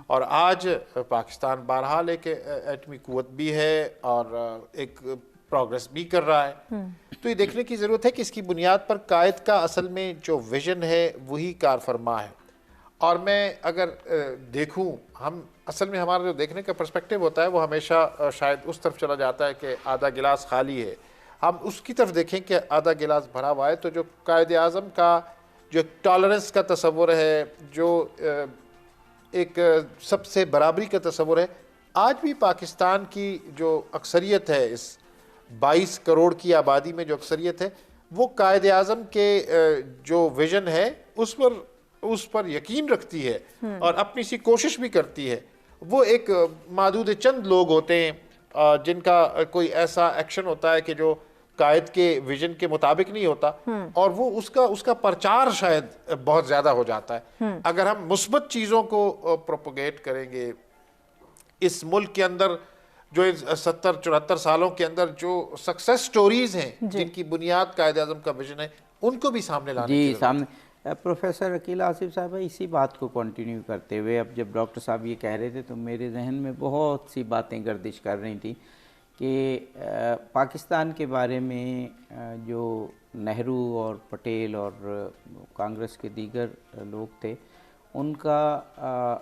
Speaker 1: اور آج پاکستان بہرحال ایک ایٹمی قوت بھی ہے اور ایک پروگریس بھی کر رہا ہے۔ تو یہ دیکھنے کی ضرورت ہے کہ اس کی بنیاد پر قائد کا اصل میں جو ویژن ہے وہی کار فرما ہے۔ اور میں اگر دیکھوں، ہم اصل میں ہمارا جو دیکھنے کا پرسپیکٹیو ہوتا ہے وہ ہمیشہ شاید اس طرف چلا جاتا ہے کہ آدھا گلاس خالی ہے، ہم اس کی طرف دیکھیں کہ آدھا گلاس بھرا ہوا ہے۔ تو جو قائد اعظم کا جو ٹالرنس کا تصور ہے، جو ایک سب سے برابری کا تصور ہے، آج بھی پاکستان کی جو اکثریت ہے، اس 22 کروڑ کی آبادی میں جو اکثریت ہے، وہ قائد اعظم کے جو ویژن ہے اس پر یقین رکھتی ہے اور اپنی سی کوشش بھی کرتی ہے۔ وہ ایک معدود چند لوگ ہوتے ہیں جن کا کوئی ایسا ایکشن ہوتا ہے کہ جو قائد کے ویژن کے مطابق نہیں ہوتا، اور وہ اس کا پرچار شاید بہت زیادہ ہو جاتا ہے۔ اگر ہم مثبت چیزوں کو پروپوگیٹ کریں گے اس ملک کے اندر، جو 70-74 سالوں کے اندر جو سکسیس سٹوریز ہیں جن کی بنیاد قائد اعظم کا ویژن ہے، ان کو بھی سامنے لانے کی ضرورت ہے۔
Speaker 2: سامنے پروفیسر عقیل آصف صاحب اسی بات کو کنٹینیو کرتے ہوئے، اب جب ڈاکٹر صاحب یہ کہہ رہے تھے تو میرے ذہن میں بہت سی باتیں گردش کر رہی تھیں کہ پاکستان کے بارے میں جو نہرو اور پٹیل اور کانگریس کے دیگر لوگ تھے، ان کا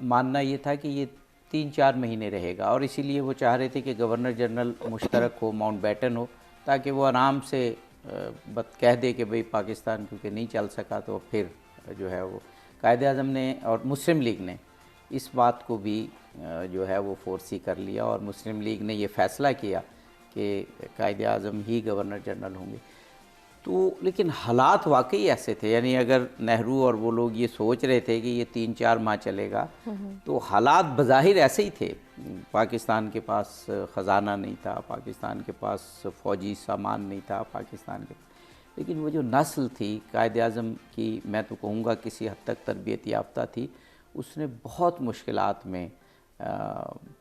Speaker 2: ماننا یہ تھا کہ یہ 3-4 مہینے رہے گا، اور اسی لیے وہ چاہ رہے تھے کہ گورنر جنرل مشترک ہو، ماؤنٹ بیٹن ہو، تاکہ وہ آرام سے کہہ دے کہ بھئی پاکستان کیونکہ نہیں چل سکا تو پھر جو ہے وہ قائد اعظم نے اور مسلم لیگ نے اس بات کو بھی جو ہے وہ فورسی کر لیا، اور مسلم لیگ نے یہ فیصلہ کیا کہ قائد اعظم ہی گورنر جنرل ہوں گے۔ تو لیکن حالات واقعی ایسے تھے، یعنی اگر نہرو اور وہ لوگ یہ سوچ رہے تھے کہ یہ 3-4 ماہ چلے گا، تو حالات بظاہر ایسے ہی تھے۔ پاکستان کے پاس خزانہ نہیں تھا، پاکستان کے پاس فوجی سامان نہیں تھا، پاکستان کے پاس، لیکن وہ جو نسل تھی قائد اعظم کی، میں تو کہوں گا کسی حد تک تربیت یافتہ تھی، اس نے بہت مشکلات میں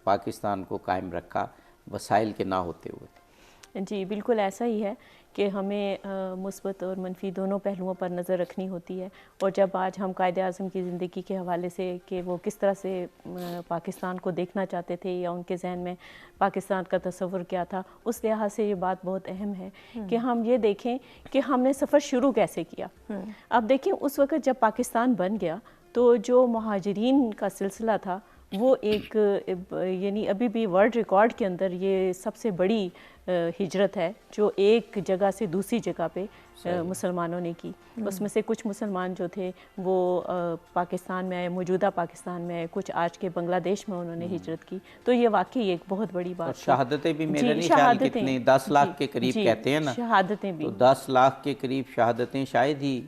Speaker 2: پاکستان کو قائم رکھا، وسائل کے نہ ہوتے ہوئے۔
Speaker 3: جی بالکل ایسا ہی ہے کہ ہمیں مثبت اور منفی دونوں پہلوؤں پر نظر رکھنی ہوتی ہے، اور جب آج ہم قائد اعظم کی زندگی کے حوالے سے کہ وہ کس طرح سے پاکستان کو دیکھنا چاہتے تھے یا ان کے ذہن میں پاکستان کا تصور کیا تھا، اس لحاظ سے یہ بات بہت اہم ہے کہ ہم یہ دیکھیں کہ ہم نے سفر شروع کیسے کیا۔ اب دیکھیں اس وقت جب پاکستان بن گیا تو جو مہاجرین کا سلسلہ تھا وہ ایک یعنی ابھی بھی ورلڈ ریکارڈ کے اندر یہ سب سے بڑی ہجرت ہے جو ایک جگہ سے دوسری جگہ پہ مسلمانوں نے کی۔ اس میں سے کچھ مسلمان جو تھے وہ پاکستان میں آئے، موجودہ پاکستان میں آئے، کچھ آج کے بنگلہ دیش میں انہوں نے ہجرت کی، تو یہ واقعی ایک بہت بڑی بات ہے۔
Speaker 2: شہادتیں بھی میرا نہیں خیال کتنی 10 لاکھ کے قریب کہتے ہیں نا،
Speaker 3: شہادتیں بھی،
Speaker 2: تو 10 لاکھ کے قریب شہادتیں شاید ہی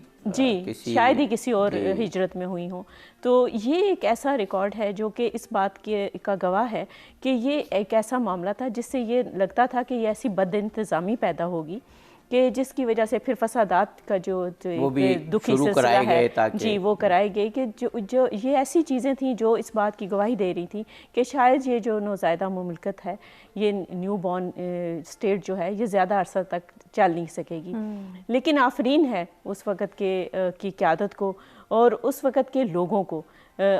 Speaker 3: شاید ہی کسی اور ہجرت میں ہوئی ہوں۔ تو یہ ایک ایسا ریکارڈ ہے جو کہ اس بات کا گواہ ہے کہ یہ ایک ایسا معاملہ تھا جس سے یہ لگتا تھا کہ یہ ایسی بد انتظامی پیدا ہوگی کہ جس کی وجہ سے پھر فسادات کا جو
Speaker 2: وہ بھی
Speaker 3: دکھی
Speaker 2: شروع
Speaker 3: سلسلہ
Speaker 2: کرائے
Speaker 3: ہے
Speaker 2: گئے تاکہ
Speaker 3: جی وہ کرائے گئے کہ جو یہ ایسی چیزیں تھیں جو اس بات کی گواہی دے رہی تھی کہ شاید یہ جو نوزائیدہ مملکت ہے، یہ نیو بورن اسٹیٹ جو ہے، یہ زیادہ عرصہ تک چل نہیں سکے گی. لیکن آفرین ہے اس وقت کی قیادت کو اور اس وقت کے لوگوں کو.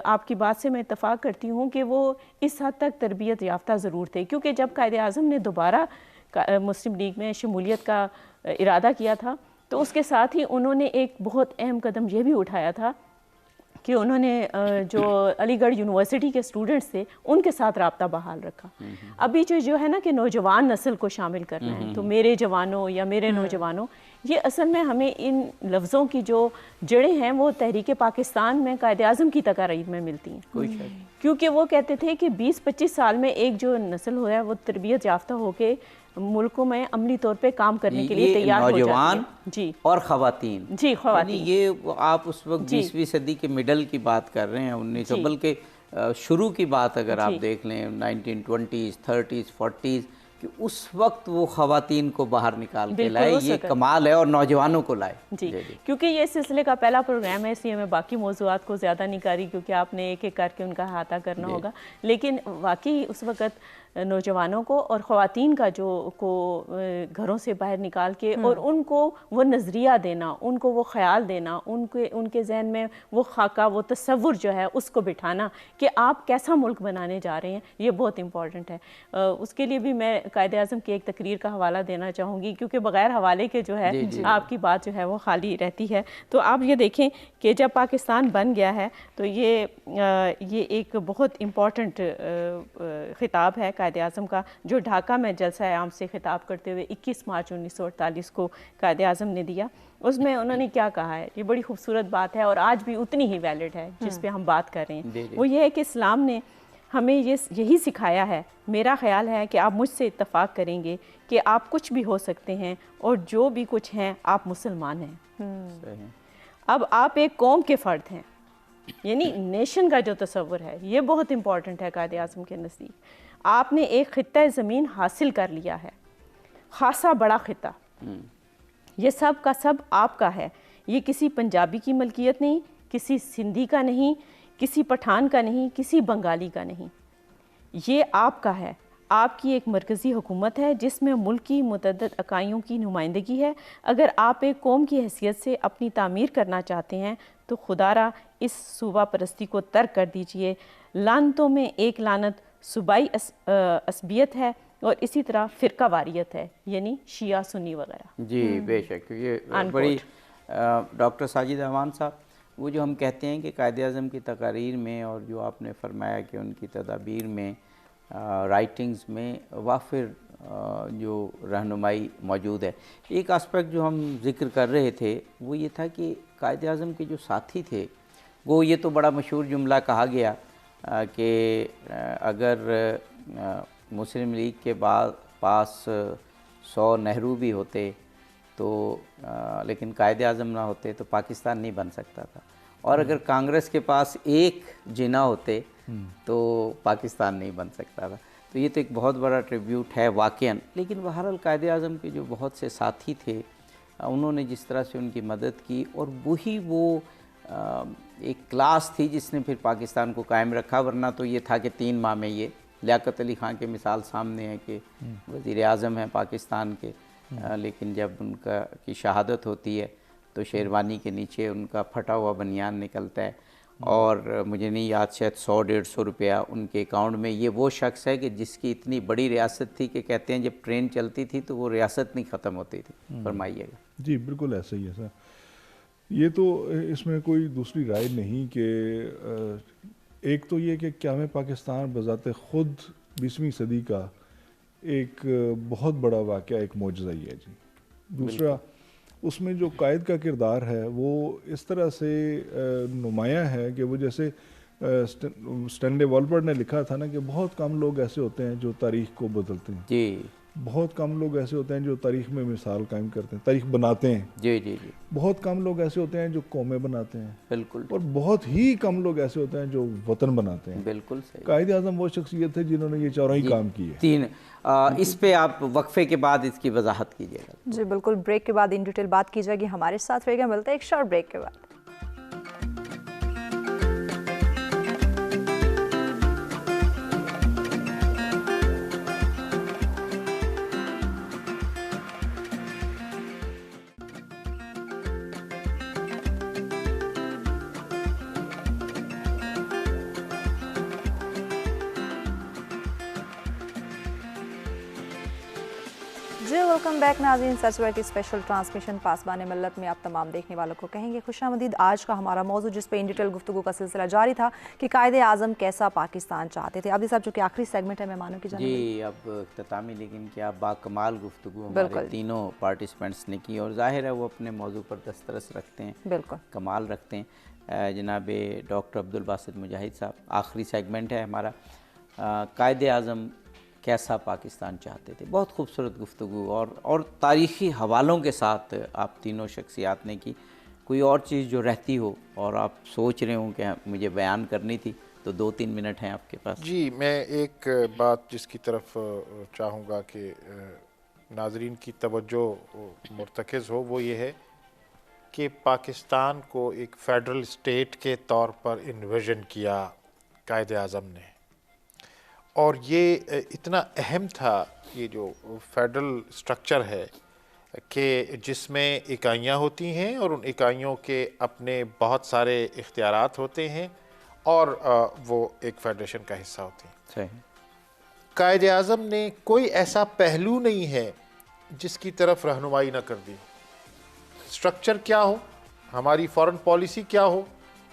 Speaker 3: آپ کی بات سے میں اتفاق کرتی ہوں کہ وہ اس حد تک تربیت یافتہ ضرور تھے، کیونکہ جب قائد اعظم نے دوبارہ مسلم لیگ میں شمولیت کا ارادہ کیا تھا تو اس کے ساتھ ہی انہوں نے ایک بہت اہم قدم یہ بھی اٹھایا تھا کہ انہوں نے جو علی گڑھ یونیورسٹی کے اسٹوڈنٹس تھے ان کے ساتھ رابطہ بحال رکھا. ابھی جو ہے نا کہ نوجوان نسل کو شامل کرنا ہے، تو میرے جوانوں یا میرے نوجوانوں، یہ اصل میں ہمیں ان لفظوں کی جو جڑیں ہیں وہ تحریک پاکستان میں قائد اعظم کی تقاریر میں ملتی ہیں. کیونکہ وہ کہتے تھے کہ 20-25 سال میں ایک جو نسل ہو ہے وہ تربیت یافتہ ہو کے ملکوں میں عملی طور پہ کام کرنے کے لیے تیار ہو جاتی ہے.
Speaker 2: نوجوان
Speaker 3: جی
Speaker 2: اور خواتین،
Speaker 3: جی خواتین،
Speaker 2: یہ آپ اس وقت 20ویں صدی کے مڈل کی بات کر رہے ہیں، 1900 بلکہ شروع کی بات اگر آپ دیکھ لیں 1920s 30s 40s کہ اس وقت وہ خواتین کو باہر نکال کے لائے، یہ کمال ہے، اور نوجوانوں کو لائے.
Speaker 3: جی کیونکہ یہ سلسلے کا پہلا پروگرام ہے، اس لیے میں باقی موضوعات کو زیادہ نہیں کر رہی کیونکہ آپ نے ایک ایک کر کے ان کا احاطہ کرنا ہوگا. لیکن واقعی اس وقت نوجوانوں کو اور خواتین کا کو گھروں سے باہر نکال کے اور ان کو وہ نظریہ دینا، ان کو وہ خیال دینا، ان کے ذہن میں وہ خاکہ، وہ تصور جو ہے اس کو بٹھانا کہ آپ کیسا ملک بنانے جا رہے ہیں، یہ بہت امپورٹنٹ ہے. اس کے لیے بھی میں قائد اعظم کی ایک تقریر کا حوالہ دینا چاہوں گی کیونکہ بغیر حوالے کے جو ہے آپ کی بات جو ہے وہ خالی رہتی ہے. تو آپ یہ دیکھیں کہ جب پاکستان بن گیا ہے تو یہ ایک بہت امپورٹنٹ خطاب ہے قائد اعظم کا، جو ڈھاکہ میں جلسہ عام سے خطاب کرتے ہوئے 21 مارچ 1948 کو قائد اعظم نے دیا. اس میں انہوں نے کیا کہا ہے، یہ بڑی خوبصورت بات ہے اور آج بھی اتنی ہی ویلڈ ہے جس پہ ہم بات کر رہے ہیں. وہ یہ ہے کہ اسلام نے ہمیں یہی سکھایا ہے، میرا خیال ہے کہ آپ مجھ سے اتفاق کریں گے کہ آپ کچھ بھی ہو سکتے ہیں اور جو بھی کچھ ہیں آپ مسلمان ہیں. اب آپ ایک قوم کے فرد ہیں، یعنی نیشن کا جو تصور ہے یہ بہت امپورٹنٹ ہے قائد اعظم کے نزدیک. آپ نے ایک خطہ زمین حاصل کر لیا ہے، خاصا بڑا خطہ، یہ سب کا سب آپ کا ہے. یہ کسی پنجابی کی ملکیت نہیں، کسی سندھی کا نہیں، کسی پٹھان کا نہیں، کسی بنگالی کا نہیں، یہ آپ کا ہے. آپ کی ایک مرکزی حکومت ہے جس میں ملک کی متعدد اکائیوں کی نمائندگی ہے. اگر آپ ایک قوم کی حیثیت سے اپنی تعمیر کرنا چاہتے ہیں تو خدا را اس صوبہ پرستی کو ترک کر دیجئے. لعنتوں میں ایک لعنت صوبائی عصبیت ہے اور اسی طرح فرقہ واریت ہے، یعنی شیعہ سنی وغیرہ.
Speaker 2: جی بے شک. یہ بڑی ڈاکٹر ساجد امان صاحب، وہ جو ہم کہتے ہیں کہ قائد اعظم کی تقاریر میں اور جو آپ نے فرمایا کہ ان کی تدابیر میں، رائٹنگز میں وافر جو رہنمائی موجود ہے. ایک اسپیکٹ جو ہم ذکر کر رہے تھے وہ یہ تھا کہ قائد اعظم کے جو ساتھی تھے، وہ یہ تو بڑا مشہور جملہ کہا گیا کہ اگر مسلم لیگ کے پاس 100 نہرو بھی ہوتے تو لیکن قائد اعظم نہ ہوتے تو پاکستان نہیں بن سکتا تھا، اور اگر کانگریس کے پاس ایک جناح ہوتے تو پاکستان نہیں بن سکتا تھا. تو یہ تو ایک بہت بڑا ٹریبیوٹ ہے واقعاً. لیکن بہرحال قائد اعظم کے جو بہت سے ساتھی تھے، انہوں نے جس طرح سے ان کی مدد کی، اور وہی وہ ایک کلاس تھی جس نے پھر پاکستان کو قائم رکھا. ورنہ تو یہ تھا کہ 3 ماہ میں یہ لیاقت علی خان کی مثال سامنے ہے کہ وزیر اعظم ہیں پاکستان کے، لیکن جب ان کی شہادت ہوتی ہے تو شیروانی کے نیچے ان کا پھٹا ہوا بنیان نکلتا ہے، اور مجھے نہیں یاد، شاید 100-150 روپیہ ان کے اکاؤنٹ میں. یہ وہ شخص ہے کہ جس کی اتنی بڑی ریاست تھی کہ کہتے ہیں جب ٹرین چلتی تھی تو وہ ریاست نہیں ختم ہوتی تھی. فرمائیے گا.
Speaker 4: جی بالکل ایسا ہی ہے سر. یہ تو اس میں کوئی دوسری رائے نہیں کہ ایک تو یہ کہ قیام پاکستان بذات خود 20ویں صدی کا ایک بہت بڑا واقعہ، ایک معجزہ ہی ہے جی. دوسرا اس میں جو قائد کا کردار ہے وہ اس طرح سے نمایاں ہے کہ وہ جیسے اسٹینلے والبرٹ نے لکھا تھا نا کہ بہت کم لوگ ایسے ہوتے ہیں جو تاریخ کو بدلتے ہیں.
Speaker 2: جی
Speaker 4: بہت کم لوگ ایسے ہوتے ہیں جو تاریخ میں مثال قائم کرتے ہیں، تاریخ بناتے ہیں.
Speaker 2: جی جی جی
Speaker 4: بہت کم لوگ ایسے ہوتے ہیں جو قومیں بناتے ہیں،
Speaker 2: بالکل
Speaker 4: اور بہت ہی کم لوگ ایسے ہوتے ہیں جو وطن بناتے ہیں.
Speaker 2: بالکل صحیح.
Speaker 4: قائد اعظم وہ شخصیت ہے جنہوں نے یہ چاروں ہی کام کیے.
Speaker 2: تین اس پہ آپ وقفے کے بعد اس کی وضاحت کیجیے گا.
Speaker 5: جی بالکل، بریک کے بعد ان ڈیٹیل بات کی جائے گی. ہمارے ساتھ رہے گا، ملتے ہیں ایک شارٹ بریک کے بعد. جی ویلکم بیک ناظرین. سچ ورک کی اسپیشل ٹرانسمیشن پاسبان ملت میں آپ تمام دیکھنے والوں کو کہیں گے خوش آمدید. آج کا ہمارا موضوع جس پہ ان ڈیٹیل گفتگو کا سلسلہ جاری تھا کہ قائد اعظم کیسا پاکستان چاہتے تھے. ابھی صاحب چونکہ آخری سیگمنٹ ہے مہمانوں کی جانب.
Speaker 2: جی اب اختتامی، لیکن کیا باکمال گفتگو ہمارے تینوں پارٹیسپینٹس نے کی، اور ظاہر ہے وہ اپنے موضوع پر دسترس رکھتے ہیں،
Speaker 5: بالکل
Speaker 2: کمال رکھتے ہیں. جناب ڈاکٹر عبدالباسط مجاہد صاحب، آخری سیگمنٹ ہے ہمارا، قائد اعظم کیسا پاکستان چاہتے تھے. بہت خوبصورت گفتگو اور تاریخی حوالوں کے ساتھ آپ تینوں شخصیات نے کی. کوئی اور چیز جو رہتی ہو اور آپ سوچ رہے ہوں کہ مجھے بیان کرنی تھی تو 2-3 منٹ ہیں آپ کے پاس.
Speaker 1: جی میں ایک بات جس کی طرف چاہوں گا کہ ناظرین کی توجہ مرتکز ہو، وہ یہ ہے کہ پاکستان کو ایک فیڈرل اسٹیٹ کے طور پر انویژن کیا قائد اعظم نے، اور یہ اتنا اہم تھا یہ جو فیڈرل سٹرکچر ہے کہ جس میں اکائیاں ہوتی ہیں اور ان اکائیوں کے اپنے بہت سارے اختیارات ہوتے ہیں اور وہ ایک فیڈریشن کا حصہ ہوتی ہیں.
Speaker 2: صحیح.
Speaker 1: قائد اعظم نے کوئی ایسا پہلو نہیں ہے جس کی طرف رہنمائی نہ کر دی. سٹرکچر کیا ہو، ہماری فارن پالیسی کیا ہو،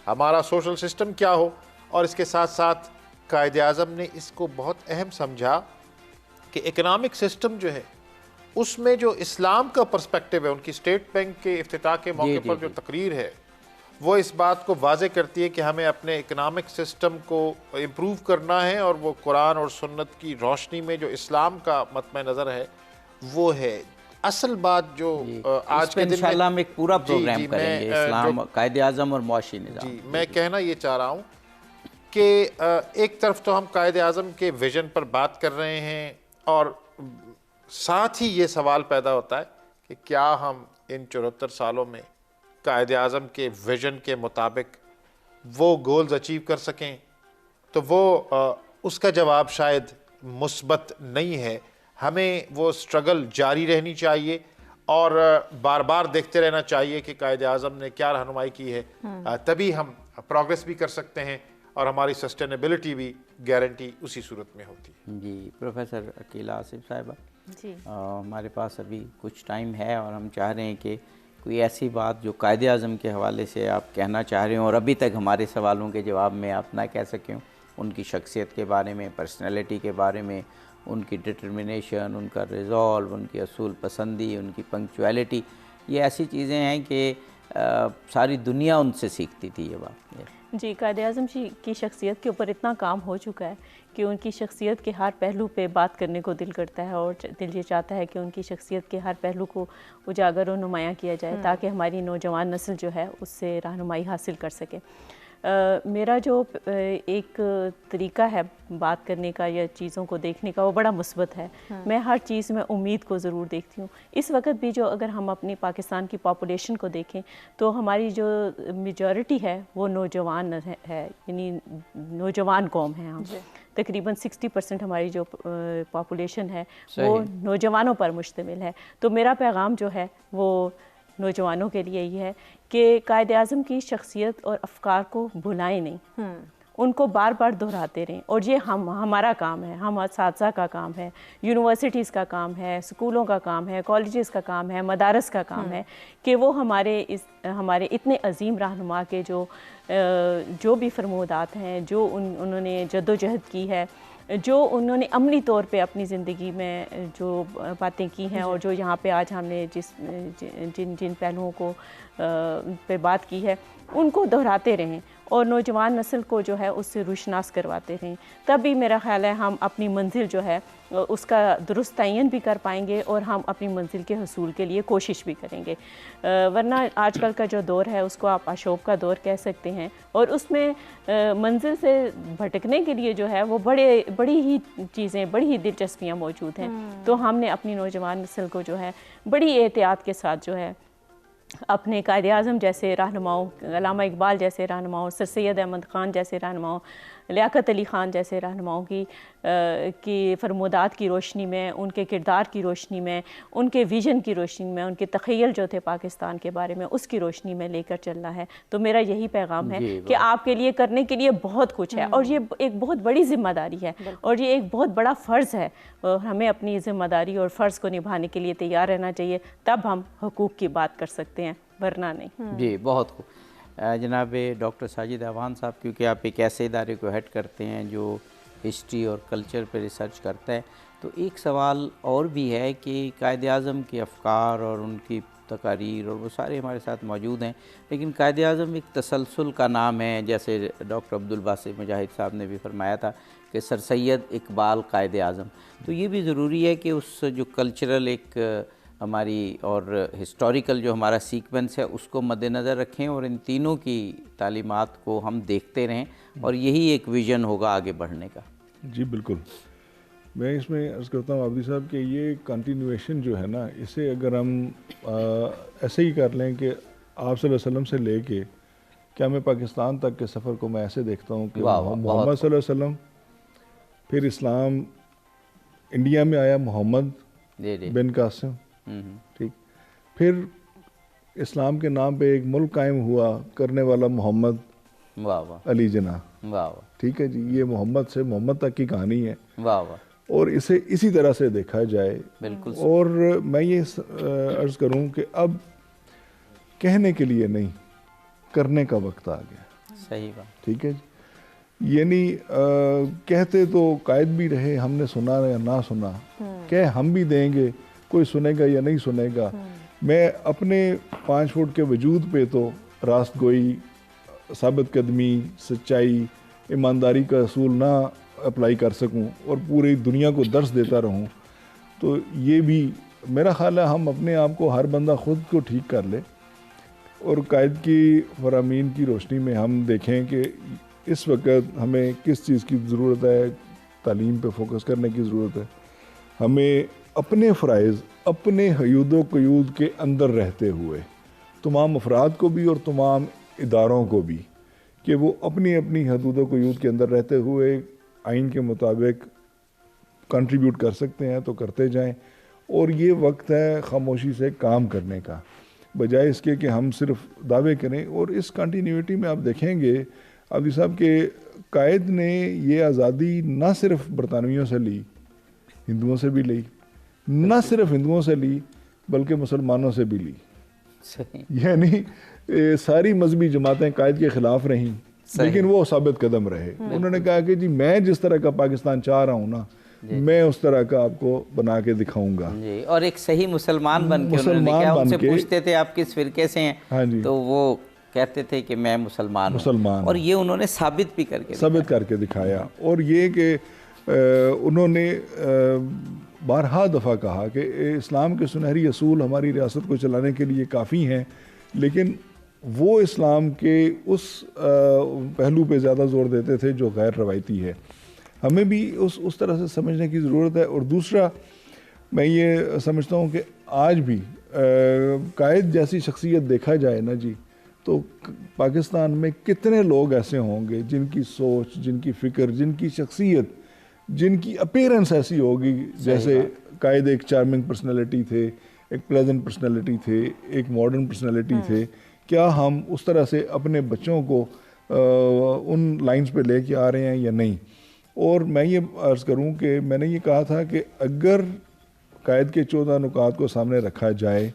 Speaker 1: ہمارا سوشل سسٹم کیا ہو، اور اس کے ساتھ ساتھ قائد اعظم نے اس کو بہت اہم سمجھا کہ اکنامک سسٹم جو ہے اس میں جو اسلام کا پرسپیکٹو ہے. ان کی اسٹیٹ بینک کے افتتاح کے موقع پر جو تقریر ہے وہ اس بات کو واضح کرتی ہے کہ ہمیں اپنے اکنامک سسٹم کو امپروو کرنا ہے، اور وہ قرآن اور سنت کی روشنی میں جو اسلام کا مطمع نظر ہے وہ ہے. اصل بات جو آج کے دن
Speaker 2: انشاءاللہ ہم ایک پورا پروگرام کریں گے، اسلام، قائد اعظم اور معاشی نظام.
Speaker 1: جی میں کہنا یہ چاہ رہا ہوں کہ ایک طرف تو ہم قائد اعظم کے ویژن پر بات کر رہے ہیں، اور ساتھ ہی یہ سوال پیدا ہوتا ہے کہ کیا ہم ان 74 سالوں میں قائد اعظم کے ویژن کے مطابق وہ گولز اچیو کر سکیں. تو وہ اس کا جواب شاید مثبت نہیں ہے. ہمیں وہ سٹرگل جاری رہنی چاہیے اور بار بار دیکھتے رہنا چاہیے کہ قائد اعظم نے کیا رہنمائی کی ہے. تبھی ہم پروگریس بھی کر سکتے ہیں اور ہماری سسٹینیبلٹی بھی گارنٹی اسی صورت میں ہوتی ہے.
Speaker 2: جی پروفیسر عقیلہ آصف صاحبہ،
Speaker 3: جی
Speaker 2: ہمارے پاس ابھی کچھ ٹائم ہے اور ہم چاہ رہے ہیں کہ کوئی ایسی بات جو قائد اعظم کے حوالے سے آپ کہنا چاہ رہے ہوں اور ابھی تک ہمارے سوالوں کے جواب میں آپ نہ کہہ سکیں، ان کی شخصیت کے بارے میں، پرسنالٹی کے بارے میں، ان کی ڈٹرمنیشن، ان کا ریزالو، ان کی اصول پسندی، ان کی پنکچویلٹی، یہ ایسی چیزیں ہیں کہ ساری دنیا ان سے سیکھتی تھی یہ بات.
Speaker 3: جی قائد اعظم جی کی شخصیت کے اوپر اتنا کام ہو چکا ہے کہ ان کی شخصیت کے ہر پہلو پہ بات کرنے کو دل کرتا ہے، اور دل یہ چاہتا ہے کہ ان کی شخصیت کے ہر پہلو کو اجاگر و نمایاں کیا جائے تاکہ ہماری نوجوان نسل جو ہے اس سے رہنمائی حاصل کر سکے. میرا جو ایک طریقہ ہے بات کرنے کا یا چیزوں کو دیکھنے کا وہ بڑا مثبت ہے. میں ہر چیز میں امید کو ضرور دیکھتی ہوں. اس وقت بھی جو اگر ہم اپنی پاکستان کی پاپولیشن کو دیکھیں تو ہماری جو میجورٹی ہے وہ نوجوان ہے، یعنی نوجوان قوم ہے. ہم تقریباً 60% ہماری جو پاپولیشن ہے وہ نوجوانوں پر مشتمل ہے. تو میرا پیغام جو ہے وہ نوجوانوں کے لیے یہ ہے کہ قائد اعظم کی شخصیت اور افکار کو بھلائیں نہیں، ان کو بار بار دہراتے رہیں. اور یہ ہمارا کام ہے، ہم اساتذہ کا کام ہے، یونیورسٹیز کا کام ہے، اسکولوں کا کام ہے، کالجز کا کام ہے، مدارس کا کام ہے کہ وہ ہمارے اتنے عظیم رہنما کے جو بھی فرمودات ہیں، جو انہوں نے جد و جہد کی ہے، جو انہوں نے عملی طور پہ اپنی زندگی میں جو باتیں کی ہیں، اور جو یہاں پہ آج ہم نے جن پہلوؤں کو پہ بات کی ہے ان کو دہراتے رہیں. اور نوجوان نسل کو جو ہے اس سے روشناس کرواتے رہیں، تبھی میرا خیال ہے ہم اپنی منزل جو ہے اس کا درست تعین بھی کر پائیں گے اور ہم اپنی منزل کے حصول کے لیے کوشش بھی کریں گے۔ ورنہ آج کل کا جو دور ہے اس کو آپ آشوب کا دور کہہ سکتے ہیں، اور اس میں منزل سے بھٹکنے کے لیے جو ہے وہ بڑی ہی چیزیں، بڑی ہی دلچسپیاں موجود ہیں۔ تو ہم نے اپنی نوجوان نسل کو جو ہے بڑی احتیاط کے ساتھ جو ہے اپنے قائد اعظم جیسے رہنماؤں، علامہ اقبال جیسے رہنماؤں، سر سید احمد خان جیسے رہنماؤں، لیاقت علی خان جیسے رہنماؤں کی فرمودات کی روشنی میں، ان کے کردار کی روشنی میں، ان کے ویژن کی روشنی میں، ان کے تخیل جو تھے پاکستان کے بارے میں، اس کی روشنی میں لے کر چلنا ہے۔ تو میرا یہی پیغام ہے کہ آپ کے لیے کرنے کے لیے بہت کچھ ہے، اور یہ ایک بہت بڑی ذمہ داری ہے، اور یہ ایک بہت بڑا فرض ہے، اور ہمیں اپنی ذمہ داری اور فرض کو نبھانے کے لیے تیار رہنا چاہیے، تب ہم حقوق کی بات کر سکتے ہیں، ورنہ نہیں۔
Speaker 2: جی بہت خوب جناب ڈاکٹر ساجد اعوان صاحب، کیونکہ آپ ایک ایسے ادارے کو ہیڈ کرتے ہیں جو ہسٹری اور کلچر پہ ریسرچ کرتا ہے، تو ایک سوال اور بھی ہے کہ قائد اعظم کے افکار اور ان کی تقاریر اور وہ سارے ہمارے ساتھ موجود ہیں، لیکن قائد اعظم ایک تسلسل کا نام ہے، جیسے ڈاکٹر عبدالباسط مجاہد صاحب نے بھی فرمایا تھا کہ سر سید اقبال قائد اعظم۔ تو یہ بھی ضروری ہے کہ اس جو کلچرل ایک ہماری اور ہسٹوریکل جو ہمارا سیکوینس ہے اس کو مد نظر رکھیں، اور ان تینوں کی تعلیمات کو ہم دیکھتے رہیں، اور یہی ایک ویژن ہوگا آگے بڑھنے کا۔
Speaker 4: جی بالکل، میں اس میں عرض کرتا ہوں عابدی صاحب کہ یہ کنٹینویشن جو ہے نا، اسے اگر ہم ایسے ہی کر لیں کہ آپ صلی اللہ علیہ وسلم سے لے کے کیا میں پاکستان تک کے سفر کو میں ایسے دیکھتا ہوں کہ محمد صلی اللہ علیہ وسلم، پھر اسلام انڈیا میں آیا محمد بن قاسم، ٹھیک، پھر اسلام کے نام پہ ایک ملک قائم ہوا کرنے والا محمد علی جناح، ٹھیک ہے جی، یہ محمد سے محمد تک کی کہانی ہے، اور اسے اسی طرح سے دیکھا جائے۔
Speaker 2: بالکل، اور
Speaker 4: میں یہ عرض کروں کہ اب کہنے کے لیے نہیں، کرنے کا وقت آ گیا۔
Speaker 2: صحیح بات،
Speaker 4: ٹھیک ہے جی، یعنی کہتے تو قائد بھی رہے، ہم نے سنا یا نہ سنا، کہہ ہم بھی دیں گے، کوئی سنے گا یا نہیں سنے گا۔ میں اپنے 5 فٹ کے وجود پہ تو راست گوئی، ثابت قدمی، سچائی، ایمانداری کا اصول نہ اپلائی کر سکوں اور پوری دنیا کو درس دیتا رہوں، تو یہ بھی میرا خیال ہے ہم اپنے آپ کو، ہر بندہ خود کو ٹھیک کر لے، اور قائد کی فرامین کی روشنی میں ہم دیکھیں کہ اس وقت ہمیں کس چیز کی ضرورت ہے، تعلیم پہ فوکس کرنے کی ضرورت ہے، ہمیں اپنے فرائض، اپنے حدود و قیود کے اندر رہتے ہوئے تمام افراد کو بھی اور تمام اداروں کو بھی، کہ وہ اپنی اپنی حدود و قیود کے اندر رہتے ہوئے آئین کے مطابق کنٹریبیوٹ کر سکتے ہیں تو کرتے جائیں، اور یہ وقت ہے خاموشی سے کام کرنے کا، بجائے اس کے کہ ہم صرف دعوے کریں۔ اور اس کنٹینیوٹی میں آپ دیکھیں گے عابدی صاحب کہ قائد نے یہ آزادی نہ صرف برطانویوں سے لی، ہندوؤں سے بھی لی، نہ صرف ہندوؤں سے لی بلکہ مسلمانوں سے بھی لی، یعنی ساری مذہبی جماعتیں قائد کے خلاف رہیں، لیکن وہ ثابت قدم رہے۔ انہوں نے کہا کہ جی میں جس طرح کا پاکستان چاہ رہا ہوں نا، میں اس طرح کا آپ کو بنا کے دکھاؤں گا،
Speaker 2: اور ایک صحیح مسلمان بن کے انہوں نے کہا، ان سے پوچھتے تھے آپ کس فرقے سے ہیں، تو وہ کہتے تھے کہ میں مسلمان ہوں، اور یہ انہوں نے ثابت بھی کر کے دکھایا۔ اور یہ کہ انہوں نے بارہا دفعہ کہا کہ اسلام کے سنہری اصول ہماری ریاست کو چلانے کے لیے کافی ہیں، لیکن وہ اسلام کے اس پہلو پہ زیادہ زور دیتے تھے جو غیر روایتی ہے، ہمیں بھی اس طرح سے سمجھنے کی ضرورت ہے۔ اور دوسرا میں یہ سمجھتا ہوں کہ آج بھی قائد جیسی شخصیت دیکھا جائے نا جی، تو پاکستان میں کتنے لوگ ایسے ہوں گے جن کی سوچ، جن کی فکر، جن کی شخصیت، جن کی اپیرنس ایسی ہوگی، جیسے قائد ایک چارمنگ پرسنالٹی تھے، ایک پلیزنٹ پرسنالٹی تھے، ایک ماڈرن پرسنالٹی تھے، کیا ہم اس طرح سے اپنے بچوں کو ان لائنز پہ لے کے آ رہے ہیں یا نہیں؟ اور میں یہ عرض کروں کہ میں نے یہ کہا تھا کہ اگر قائد کے 14 نکات کو سامنے رکھا جائے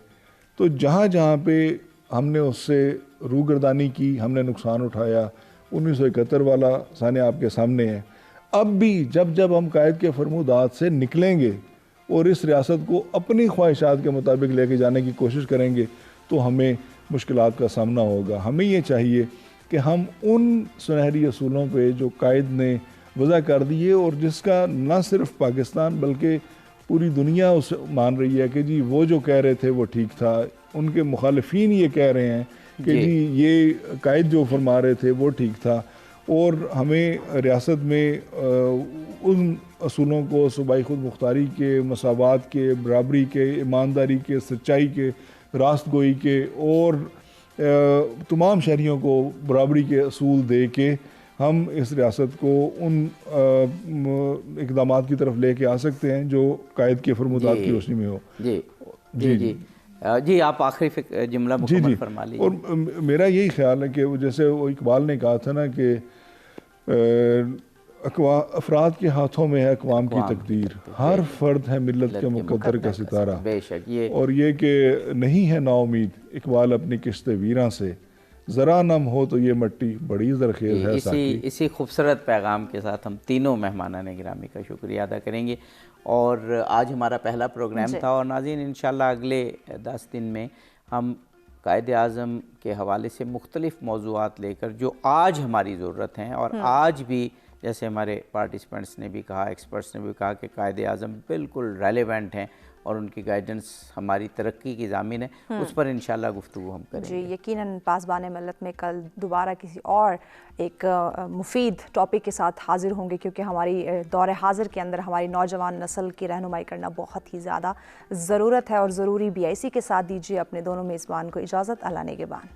Speaker 2: تو جہاں جہاں پہ ہم نے اس سے روگردانی کی، ہم نے نقصان اٹھایا، 1971 والا سانے آپ کے سامنے ہے۔ اب بھی جب ہم قائد کے فرمودات سے نکلیں گے اور اس ریاست کو اپنی خواہشات کے مطابق لے کے جانے کی کوشش کریں گے تو ہمیں مشکلات کا سامنا ہوگا۔ ہمیں یہ چاہیے
Speaker 4: کہ ہم ان سنہری اصولوں پہ جو قائد نے وضع کر دیے اور جس کا نہ صرف پاکستان بلکہ پوری دنیا اسے مان رہی ہے کہ جی وہ جو کہہ رہے تھے وہ ٹھیک تھا، ان کے مخالفین یہ کہہ رہے ہیں کہ جی یہ قائد جو فرما رہے تھے وہ ٹھیک تھا، اور ہمیں ریاست میں ان اصولوں کو صوبائی خود مختاری کے، مساوات کے، برابری کے، ایمانداری کے، سچائی کے، راست گوئی کے اور تمام شہریوں کو برابری کے اصول دے کے ہم اس ریاست کو ان اقدامات کی طرف لے کے آ سکتے ہیں جو قائد کے فرمودات کی روشنی میں ہو۔
Speaker 2: جی آپ آخری جملہ مکمل فرما لیجیے۔
Speaker 4: اور میرا یہی خیال ہے کہ جیسے وہ اقبال نے کہا تھا نا کہ افراد کے ہاتھوں میں ہے اقوام کی تقدیر، ہر فرد ہے ملت کے مقدر کا ستارہ،
Speaker 2: بے شک
Speaker 4: اور یہ کہ نہیں ہے نا امید اقبال اپنی کشت ویراں سے، ذرا نم ہو تو یہ مٹی بڑی زرخیز ہے ساقی۔
Speaker 2: اسی خوبصورت پیغام کے ساتھ ہم تینوں مہمانان گرامی کا شکریہ ادا کریں گے، اور آج ہمارا پہلا پروگرام تھا، اور ناظرین انشاءاللہ اگلے 10 دن میں ہم قائد اعظم کے حوالے سے مختلف موضوعات لے کر جو آج ہماری ضرورت ہیں، اور آج بھی جیسے ہمارے پارٹیسپینٹس نے بھی کہا، ایکسپرٹس نے بھی کہا کہ قائد اعظم بالکل ریلیونٹ ہیں اور ان کی گائیڈنس ہماری ترقی کی ضامن ہے، اس پر انشاءاللہ گفتگو ہم کریں گے۔
Speaker 5: جی یقیناً پاسبان ملت میں کل دوبارہ کسی اور ایک مفید ٹاپک کے ساتھ حاضر ہوں گے، کیونکہ ہماری دور حاضر کے اندر ہماری نوجوان نسل کی رہنمائی کرنا بہت ہی زیادہ ضرورت ہے اور ضروری بھی ہے۔ اسی کے ساتھ دیجیے اپنے دونوں میزبان کو اجازت، اللہ نگہبان۔